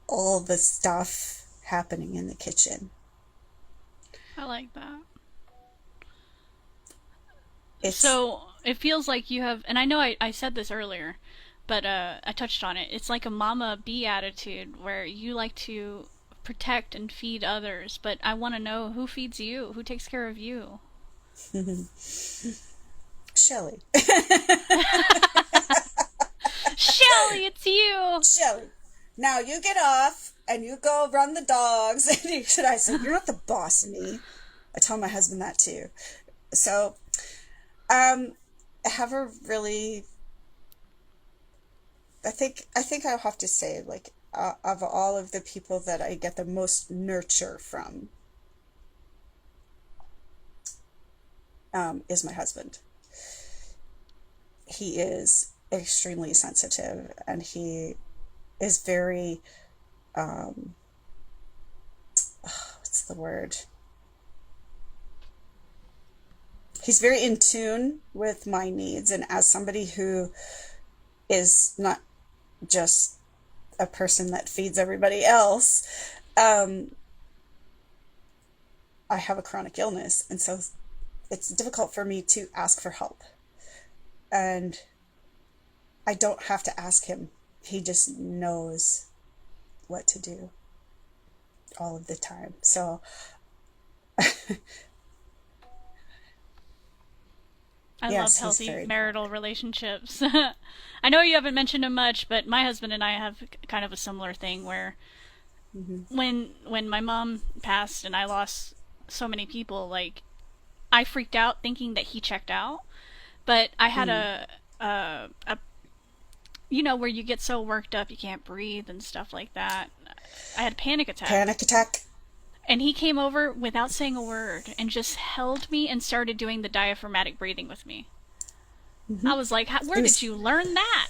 all the stuff happening in the kitchen. I like that. It's So it feels like you have, and I know I said this earlier, but I touched on it. It's like a mama bee attitude where you like to protect and feed others, but I want to know who feeds you, who takes care of you. Shelley. Shelly, it's you. Shelley. Now you get off and you go run the dogs. And I said, "You're not the boss of me." I tell my husband that too. So, I have a really I think I'll have to say like of all of the people that I get the most nurture from is my husband. He is extremely sensitive and he is very um, what's the word? He's very in tune with my needs, and as somebody who is not just a person that feeds everybody else, um, I have a chronic illness, and so it's difficult for me to ask for help. And I don't have to ask him. He just knows what to do all of the time. So I love yes, he's healthy very marital important. relationships. I know you haven't mentioned him much, but my husband and I have kind of a similar thing where Hmm. when my mom passed and I lost so many people, like I freaked out thinking that he checked out, but I had Mm. a you know where you get so worked up you can't breathe and stuff like that. I had a panic attack. Panic attack. And he came over without saying a word and just held me and started doing the diaphragmatic breathing with me. Hmm. I was like, It where did was you learn that?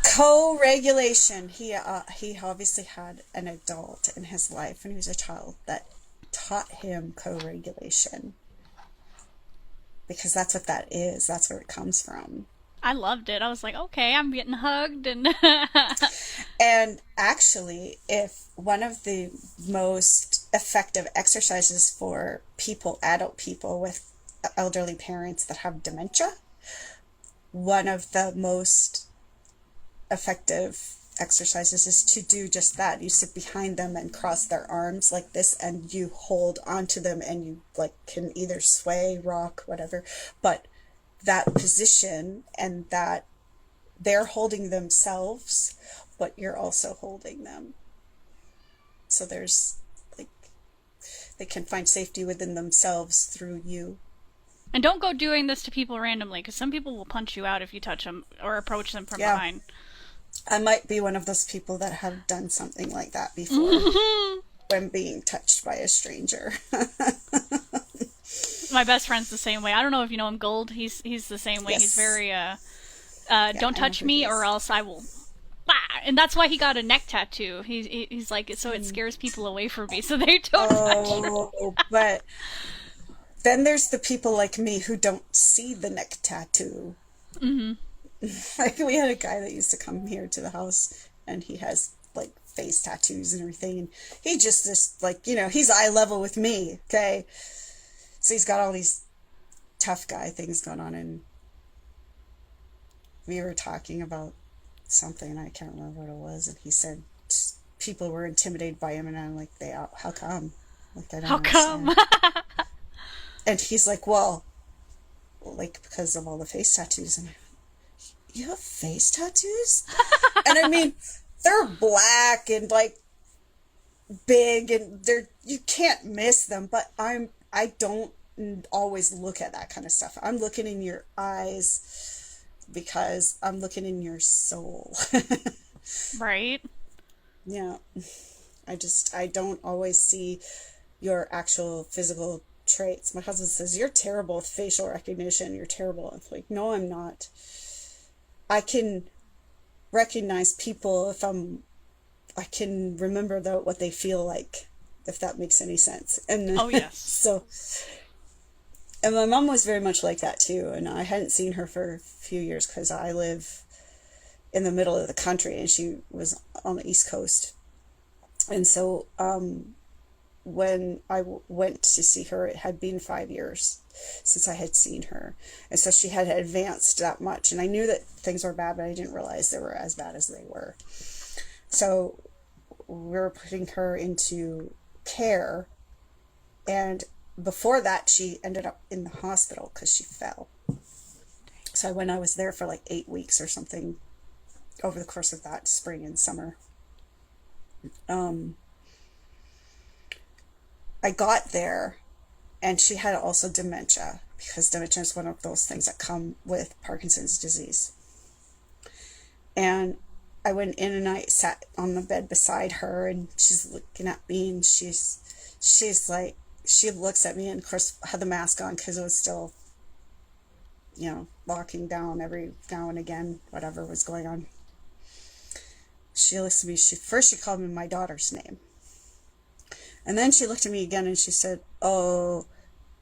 co-regulation. He obviously had an adult in his life when he was a child that taught him co-regulation, because that's what that is. That's where it comes from. I loved it. I was like, okay, I'm getting hugged and And actually, if one of the most effective exercises for people, adult people with elderly parents that have dementia, one of the most effective exercises is to do just that. You sit behind them and cross their arms like this, and you hold onto them, and you like can either sway, rock, whatever. But that position, and that they're holding themselves, but you're also holding them. So there's like they can find safety within themselves through you. and don't go doing this to people randomly because some people will punch you out if you touch them or approach them from Yeah, behind. I might be one of those people that have done something like that before when being touched by a stranger. My best friend's the same way. I don't know if you know him, Gold. He's the same way. He's Yes. very Yeah, don't I know touch who he me or is. else I will. Bah! And that's why he got a neck tattoo. He's like so it Hmm. scares people away from me so they don't touch me. Oh, but then there's the people like me who don't see the neck tattoo. Hmm. Like we had a guy that used to come here to the house, and he has like face tattoos and everything, and he just like, he's eye level with me, okay? So he's got all these tough guy things going on, and we were talking about something, and I can't remember what it was, and he said people were intimidated by him, and I'm like, how come? Like, I don't How come? understand. And he's like, well, like because of all the face tattoos. And you have face tattoos? And I mean, they're black and like big, and you can't miss them, but I don't always look at that kind of stuff. I'm looking in your eyes because I'm looking in your soul. Right? Yeah. I don't always see your actual physical traits. My husband says, "You're terrible with facial recognition. You're terrible." I'm like, "No, I'm not. I can recognize people if I can remember what they feel like, if that makes any sense." And Oh yes. so, and my mom was very much like that too. And I hadn't seen her for a few years because I live in the middle of the country and she was on the East Coast. And so, when went to see her, it had been 5 years since I had seen her. And so she had advanced that much. And I knew that things were bad, but I didn't realize they were as bad as they were. So we were putting her into care. And before that, she ended up in the hospital because she fell. So when I was there for like 8 weeks or something over the course of that spring and summer, um, I got there, and she had also dementia, because dementia is one of those things that come with Parkinson's disease. And I went in and I sat on the bed beside her, and she's looking at me, and she's like, she looks at me, and of course had the mask on because it was still, locking down every now and again, whatever was going on. She looks at me. She called me my daughter's name, and then she looked at me again and she said, "Oh,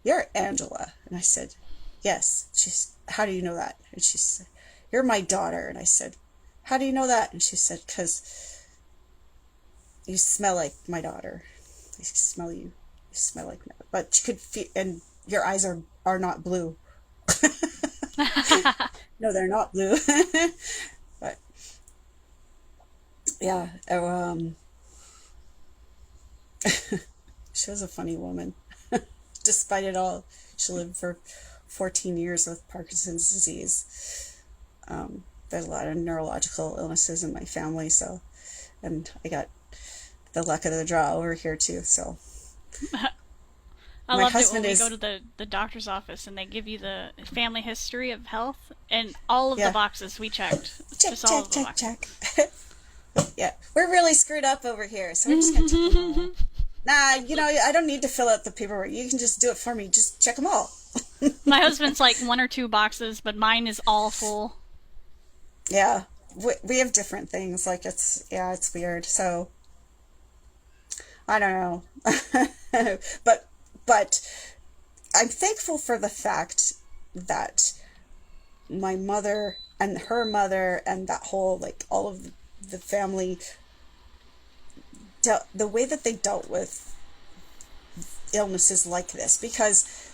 you're Angela." And I said, "Yes." She's, "How do you know that?" And she said, "You're my daughter." And I said, "How do you know that?" And she said, "Because you smell like my daughter. I smell you. You smell like my daughter." But she could feel, and your eyes are not blue. No, they're not blue. Yeah. She was a funny woman. Despite it all, she lived for 14 years with Parkinson's disease. There's a lot of neurological illnesses in my family, so, and I got the luck of the draw over here too. So I my loved it when husband we go is, to the doctor's office and they give you the family history of health and all of the yeah, boxes we checked. check, Just all check, of the check, boxes. check. Yeah, we're really screwed up over here, so we're just gonna check them all. Nah, I don't need to fill out the paperwork. You can just do it for me. Just check them all. My husband's like one or two boxes, but mine is all full. Yeah, we have different things. Like it's weird. So I don't know, but but I'm thankful for the fact that my mother and her mother and that whole like all of the family the way that they dealt with illnesses like this because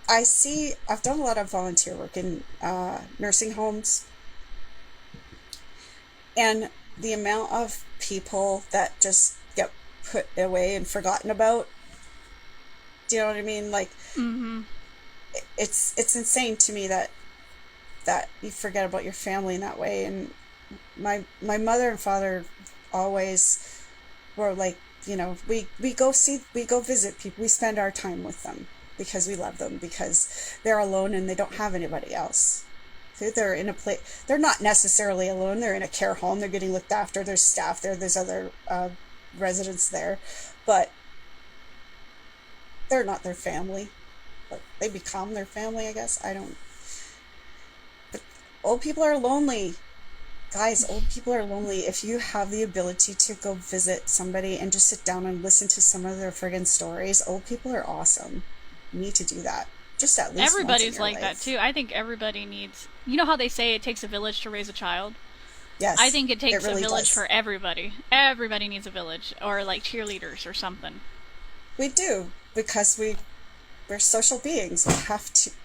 I've done a lot of volunteer work in nursing homes and the amount of people that just get put away and forgotten about. Do you know what I mean? Like Mm-hmm. it's insane to me that you forget about your family in that way. And my mother and father always were like, we go visit people, we spend our time with them because we love them because they're alone and they don't have anybody else. They're in a place, they're not necessarily alone, they're in a care home, they're getting looked after, there's staff there, there's other residents there, but they're not their family. But they become their family, I guess. I don't. But old people are lonely. Guys, old people are lonely. If you have the ability to go visit somebody and just sit down and listen to some of their friggin' stories, old people are awesome. You need to do that. Just at least once in Everybody's your like that life. too. I think everybody needs. You know how they say it takes a village to raise a child? I Yes, think it it takes a really village does. for everybody. Everybody needs a village, or like cheerleaders or something. We do, because we're social beings.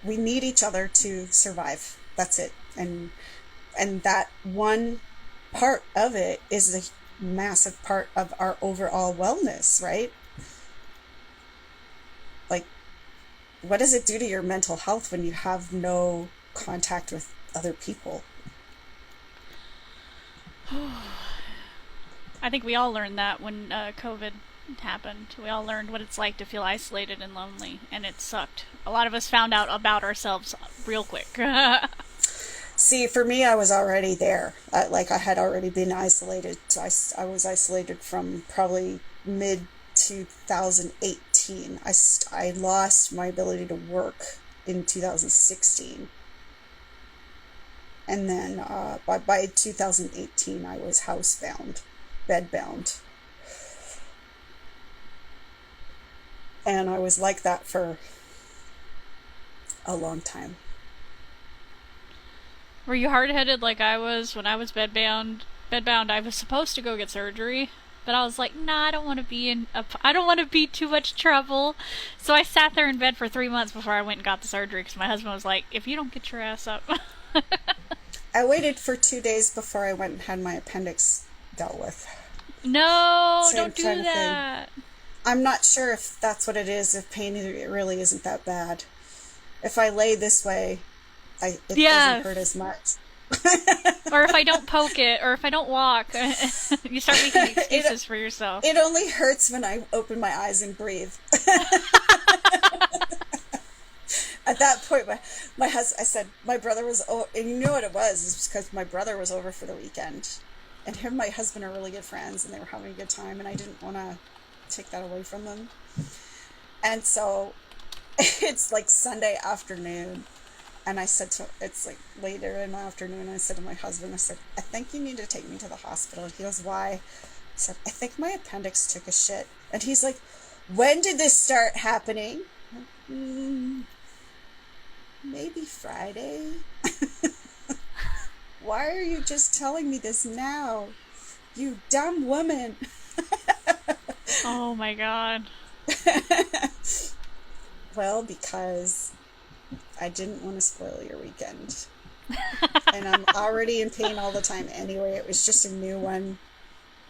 We need each other to survive. That's it. And that one part of it is a massive part of our overall wellness, right? Like, what does it do to your mental health when you have no contact with other people? I think we all learned that when COVID happened. We all learned what it's like to feel isolated and lonely, and it sucked. A lot of us found out about ourselves real quick. See, for me, I was already there. Like, I had already been isolated. So I was isolated from probably mid 2018. I lost my ability to work in 2016. And then by 2018, I was housebound, bedbound. And I was like that for a long time. Were you hard headed like I was when I was bedbound? Bedbound. I was supposed to go get surgery, but I was like, nah, I don't want to be I don't want to be too much trouble. So I sat there in bed for 3 months before I went and got the surgery because my husband was like, if you don't get your ass up. I waited for 2 days before I went and had my appendix dealt with. No, Same don't kind do of thing. that. I'm not sure if that's what it is, if pain really isn't that bad. If I lay this way, it doesn't Yeah. hurt as much. Or if I don't poke it, or if I don't walk, you start making it excuses for yourself. it only hurts when I open my eyes and breathe. At that point, my husband, I said, my brother was, and you know what it was, is because my brother was over for the weekend. And him and my husband are really good friends, and they were having a good time, and I didn't want to take that away from them. And so it's like Sunday afternoon, and it's like later in the afternoon, and I said to my husband, I said, I think you need to take me to the hospital. And he goes, why? I said, I think my appendix took a shit. And he's like, when did this start happening? Mm, maybe Friday. Why are you just telling me this now? You dumb woman. Oh my god. Well, because I didn't want to spoil your weekend. And I'm already in pain all the time anyway. It was just a new one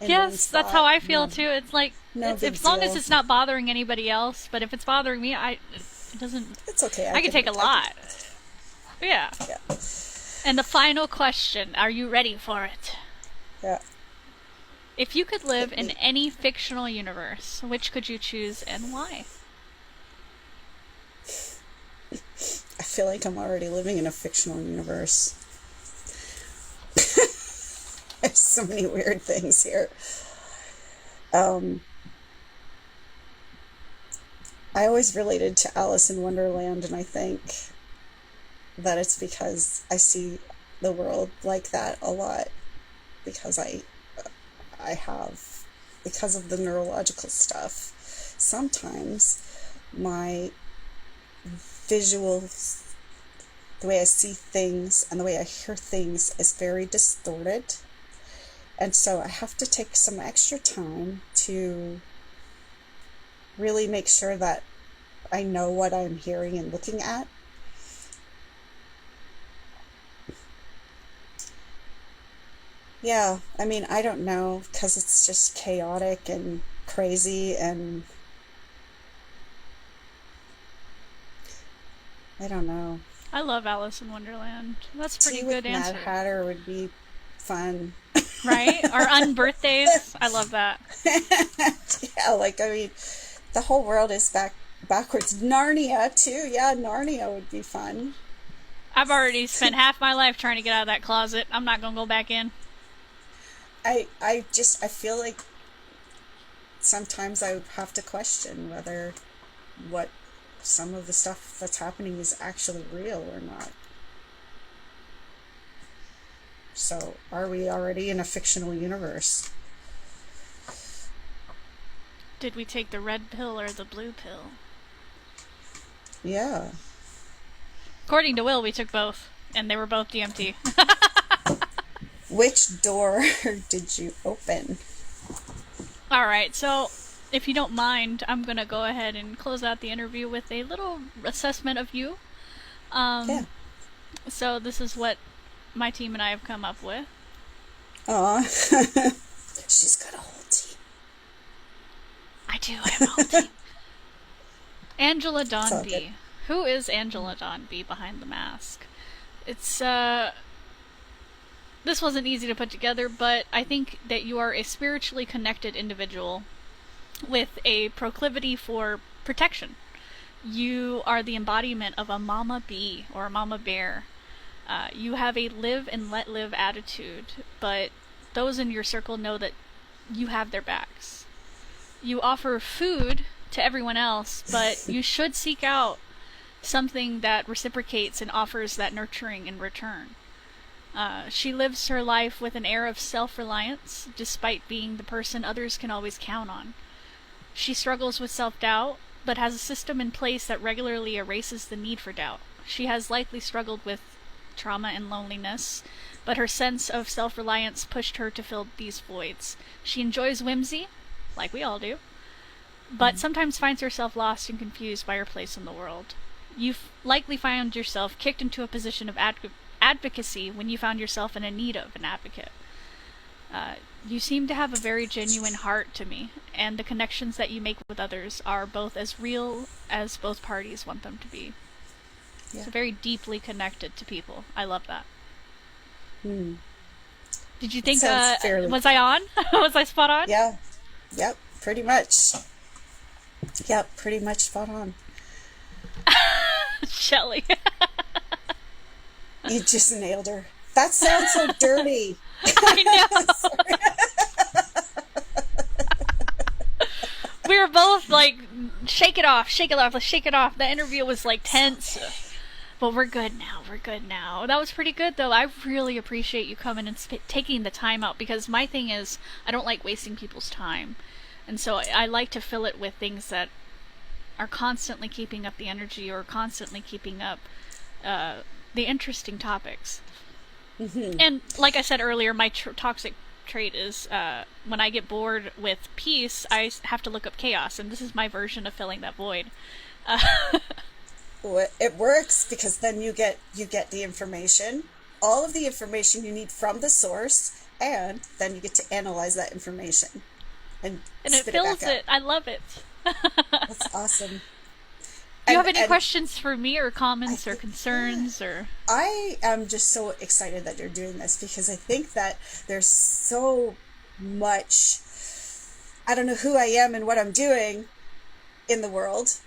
in one Yes, that's how spot. I feel No, too. It's like no it's big as long as deal. it's not bothering anybody else, but if it's bothering me, it doesn't. It's okay. I could take a I can, lot. Yeah. yeah, And the final question: are you ready for it? yeah. If you could live Hit in me. any fictional universe, which could you choose and why? I feel like I'm already living in a fictional universe. There's so many weird things here. Um, I always related to Alice in Wonderland, and I think that it's because I see the world like that a lot because I have because of the neurological stuff. Sometimes my visuals, the way I see things and the way I hear things is very distorted. And so I have to take some extra time to really make sure that I know what I'm hearing and looking at. Yeah, I mean, I don't know because it's just chaotic and crazy, and I don't know. I love Alice in Wonderland. That's a pretty Tea good with Mad answer. Hatter would be fun. Right? Our unbirthdays. I love that. Yeah, like, I mean, the whole world is backwards. Narnia too. Yeah, Narnia would be fun. I've already spent half my life trying to get out of that closet. I'm not gonna go back in. I feel like sometimes I would have to question whether what some of the stuff that's happening is actually real or not. So, are we already in a fictional universe? Did we take the red pill or the blue pill? Yeah. According to Will, we took both, and they were both DMT. Which door did you open? Alright, so if you don't mind, I'm gonna go ahead and close out the interview with a little assessment of you. Yeah. So this is what my team and I have come up with. Aw. She's got a whole team. I do, I have a whole team. Angela It's all good. Dawnbee. Who is Angela Dawnbee behind the mask? It's, this wasn't easy to put together, but I think that you are a spiritually connected individual with a proclivity for protection. You are the embodiment of a mama bee or a mama bear. You have a live and let live attitude, but those in your circle know that you have their backs. You offer food to everyone else, but you should seek out something that reciprocates and offers that nurturing in return. She lives her life with an air of self-reliance, despite being the person others can always count on. She struggles with self-doubt, but has a system in place that regularly erases the need for doubt. She has likely struggled with trauma and loneliness, but her sense of self-reliance pushed her to fill these voids. She enjoys whimsy, like we all do, but sometimes finds herself lost and confused by her place in the world. You've likely found yourself kicked into a position of advocacy when you found yourself in a need of an advocate. You seem to have a very genuine heart to me, and the connections that you make with others are both as real as both parties want them to be. Yeah. So very deeply connected to people. I love that. Hmm. Did you think, Sounds fairly. was I on? Was I spot on? Yeah. Yep. Pretty much. Yep. Pretty much spot on. Shelley. You just nailed her. That sounds so dirty. I know. We were both like, shake it off, let's shake it off. The interview was like tense. But we're good now, That was pretty good though. I really appreciate you coming and taking the time out, because my thing is, I don't like wasting people's time. And so I like to fill it with things that are constantly keeping up the energy or constantly keeping up the interesting topics. Mm-hmm. And like I said earlier, my toxic trait is when I get bored with peace, I have to look up chaos, and this is my version of filling that void. Well, it works because then you get the information, all of the information you need from the source, and then you get to analyze that information and And it spit it back fills out. it. I love it. That's awesome. Do you have any And questions for me, or I comments, or think, yeah, concerns, or... I am just so excited that you're doing this because I think that there's so much, I don't know who I am and what I'm doing in the world.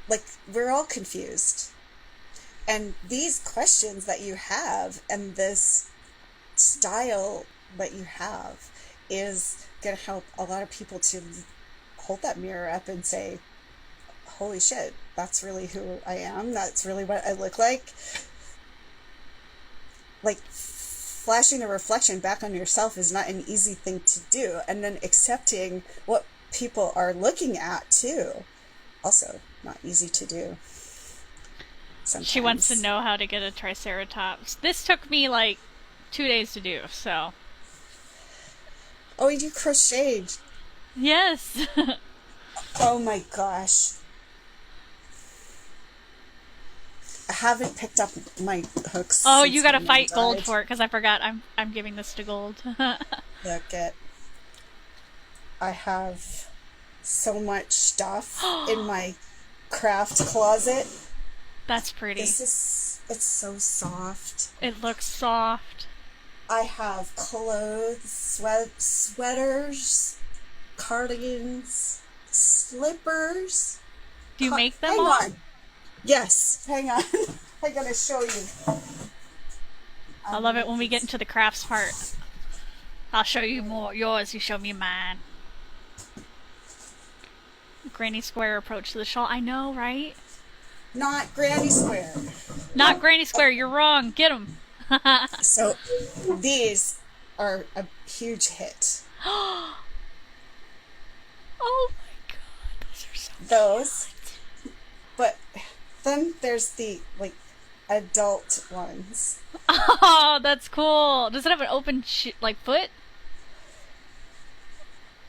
Like, we're all confused. And these questions that you have and this style that you have is going to help a lot of people to hold that mirror up and say, holy shit, that's really who I am. That's really what I look like. Like, flashing the reflection back on yourself is not an easy thing to do. And then accepting what people are looking at, too, also not easy to do sometimes. She wants to know how to get a triceratops. This took me like 2 days to do, so... Oh, you crocheted. Yes! Oh my gosh. I haven't picked up my hooks. Oh, since you gotta my mom fight Gold died. for it, because I forgot I'm giving this to Gold. Look at, I have so much stuff in my craft closet. That's pretty. It's so soft. It looks soft. I have clothes, sweaters, cardigans, slippers. Do you make them Hang all? on. Yes, hang on. I gotta show you. I love it when we get into the crafts part. I'll show you more yours, you show me mine. Granny Square approach to the shawl. I know, right? Not Granny Square. Not Granny Square, you're wrong. Get him. So these are a huge hit. Oh my god, those are so Those. cute. But then there's the like adult ones. Oh, that's cool. Does it have an open like foot?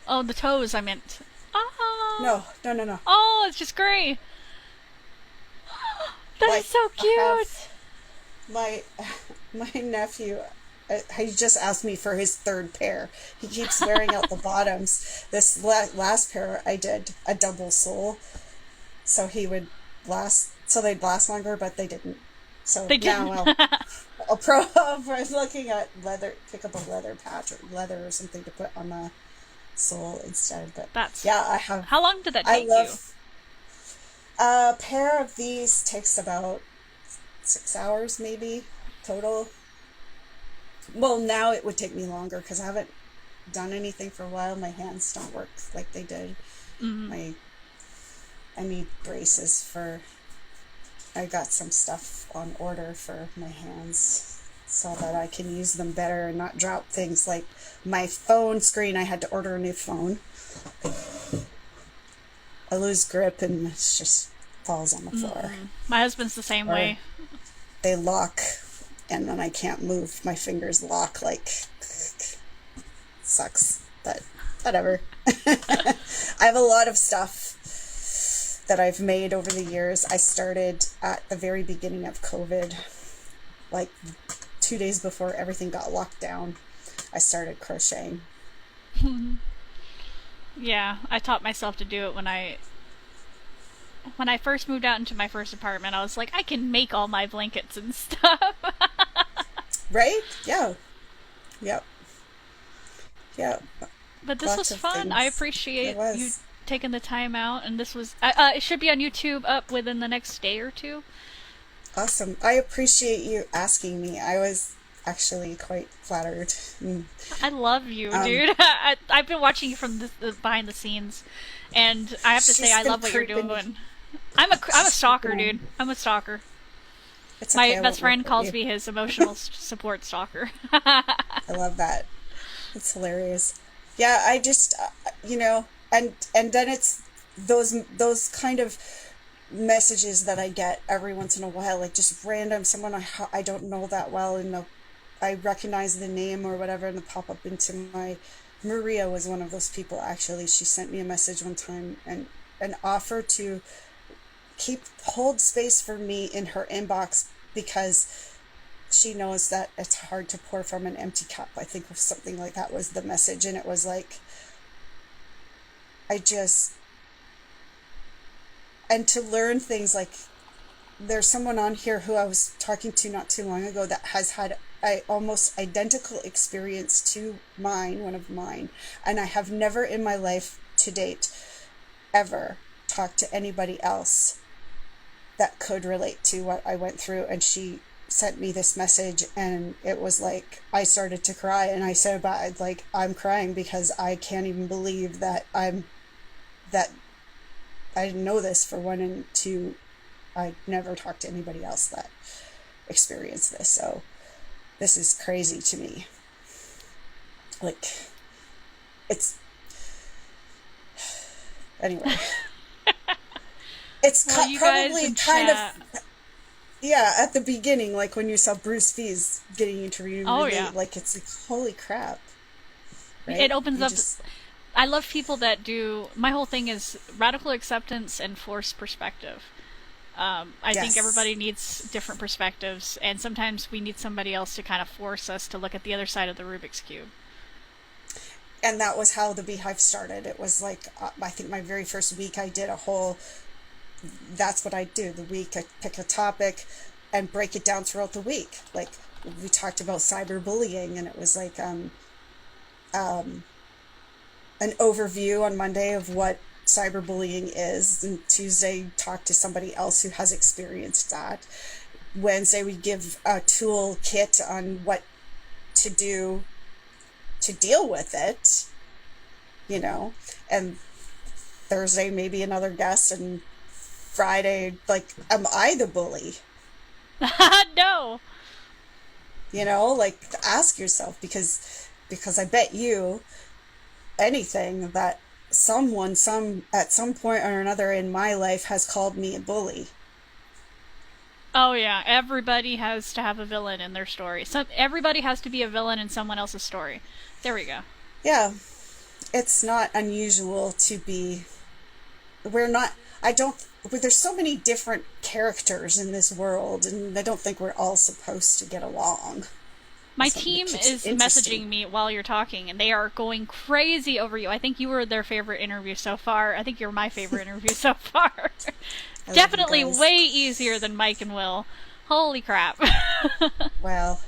Oh, the toes I meant. Oh. No. Oh, it's just gray. That Like, is so I cute. My nephew, he just asked me for his third pair. He keeps wearing out the bottoms. This last pair I did a double sole, so he would last. So they'd last longer, but they didn't. So They didn't. now I'm looking at leather. Pick up a leather patch or leather or something to put on the sole instead. But That's... yeah, I have. How long did that I take love. A pair of these takes about 6 hours, maybe total. Well, now it would take me longer because I haven't done anything for a while. My hands don't work like they did. you? Mm-hmm. I need braces for. I got some stuff on order for my hands so that I can use them better and not drop things like my phone screen. I had to order a new phone. I lose grip and it just falls on the floor. My husband's the same way. They lock and then I can't move. My fingers lock like sucks, but whatever. I have a lot of stuff that I've made over the years. I started at the very beginning of COVID, like 2 days before everything got locked down. I started crocheting. Yeah, I taught myself to do it when I first moved out into my first apartment. I was like, I can make all my blankets and stuff. Right? Yeah. Yep. Yep. But this Lots was of fun. I things. appreciate It was. you taking the time out, and this was... it should be on YouTube up within the next day or two. Awesome. I appreciate you asking me. I was actually quite flattered. I love you, dude. I've been watching you from the behind the scenes, and I have to say She's I been love what you're creeping. doing. I'm a stalker, dude. I'm a stalker. It's My okay, I best won't friend report calls you. me his emotional support stalker. I love that. It's hilarious. Yeah, I just, and then it's those kind of messages that I get every once in a while, like just random someone I don't know that well, and I recognize the name or whatever, and they pop up into my. Maria was one of those people, actually. She sent me a message one time and an offer to hold space for me in her inbox because she knows that it's hard to pour from an empty cup. I think something like that was the message. And it was like, I just, and to learn things like, there's someone on here who I was talking to not too long ago that has had a almost identical experience to mine, one of mine. And I have never in my life to date ever talked to anybody else that could relate to what I went through. And she sent me this message, and it was like, I started to cry, and I said about it, like, I'm crying because I can't even believe that that I didn't know this, for one, and two, I never talked to anybody else that experienced this. So this is crazy to me. Like, it's, anyway. It's Well, you probably guys kind chat. of, yeah, at the beginning, like when you saw Bruce Fees getting interviewed, Oh really, yeah. like, it's like, holy crap. Right? It opens You up. just, I love people that do. My whole thing is radical acceptance and forced perspective. I think yes. everybody needs different perspectives, and sometimes we need somebody else to kind of force us to look at the other side of the Rubik's Cube. And that was how the Beehive started. It was like, I think my very first week I did a whole, that's what I do. The week I pick a topic and break it down throughout the week. Like, we talked about cyberbullying, and it was like, an overview on Monday of what cyberbullying is, and Tuesday talk to somebody else who has experienced that. Wednesday we give a tool kit on what to do to deal with it, you know, and Thursday maybe another guest, and Friday, like, am I the bully? No. You know, like, ask yourself, because I bet you anything that someone at some point or another in my life has called me a bully. Oh yeah. Everybody has to have a villain in their story. Everybody has to be a villain in someone else's story. There we go. Yeah, it's not unusual to be, we're not, I don't, there's so many different characters in this world, and I don't think we're all supposed to get along. My That's something team that keeps it is interesting. messaging me while you're talking, and they are going crazy over you. I think you were their favorite interview so far. I think you're my favorite interview so far. I love you Definitely guys. way easier than Mike and Will. Holy crap. Well,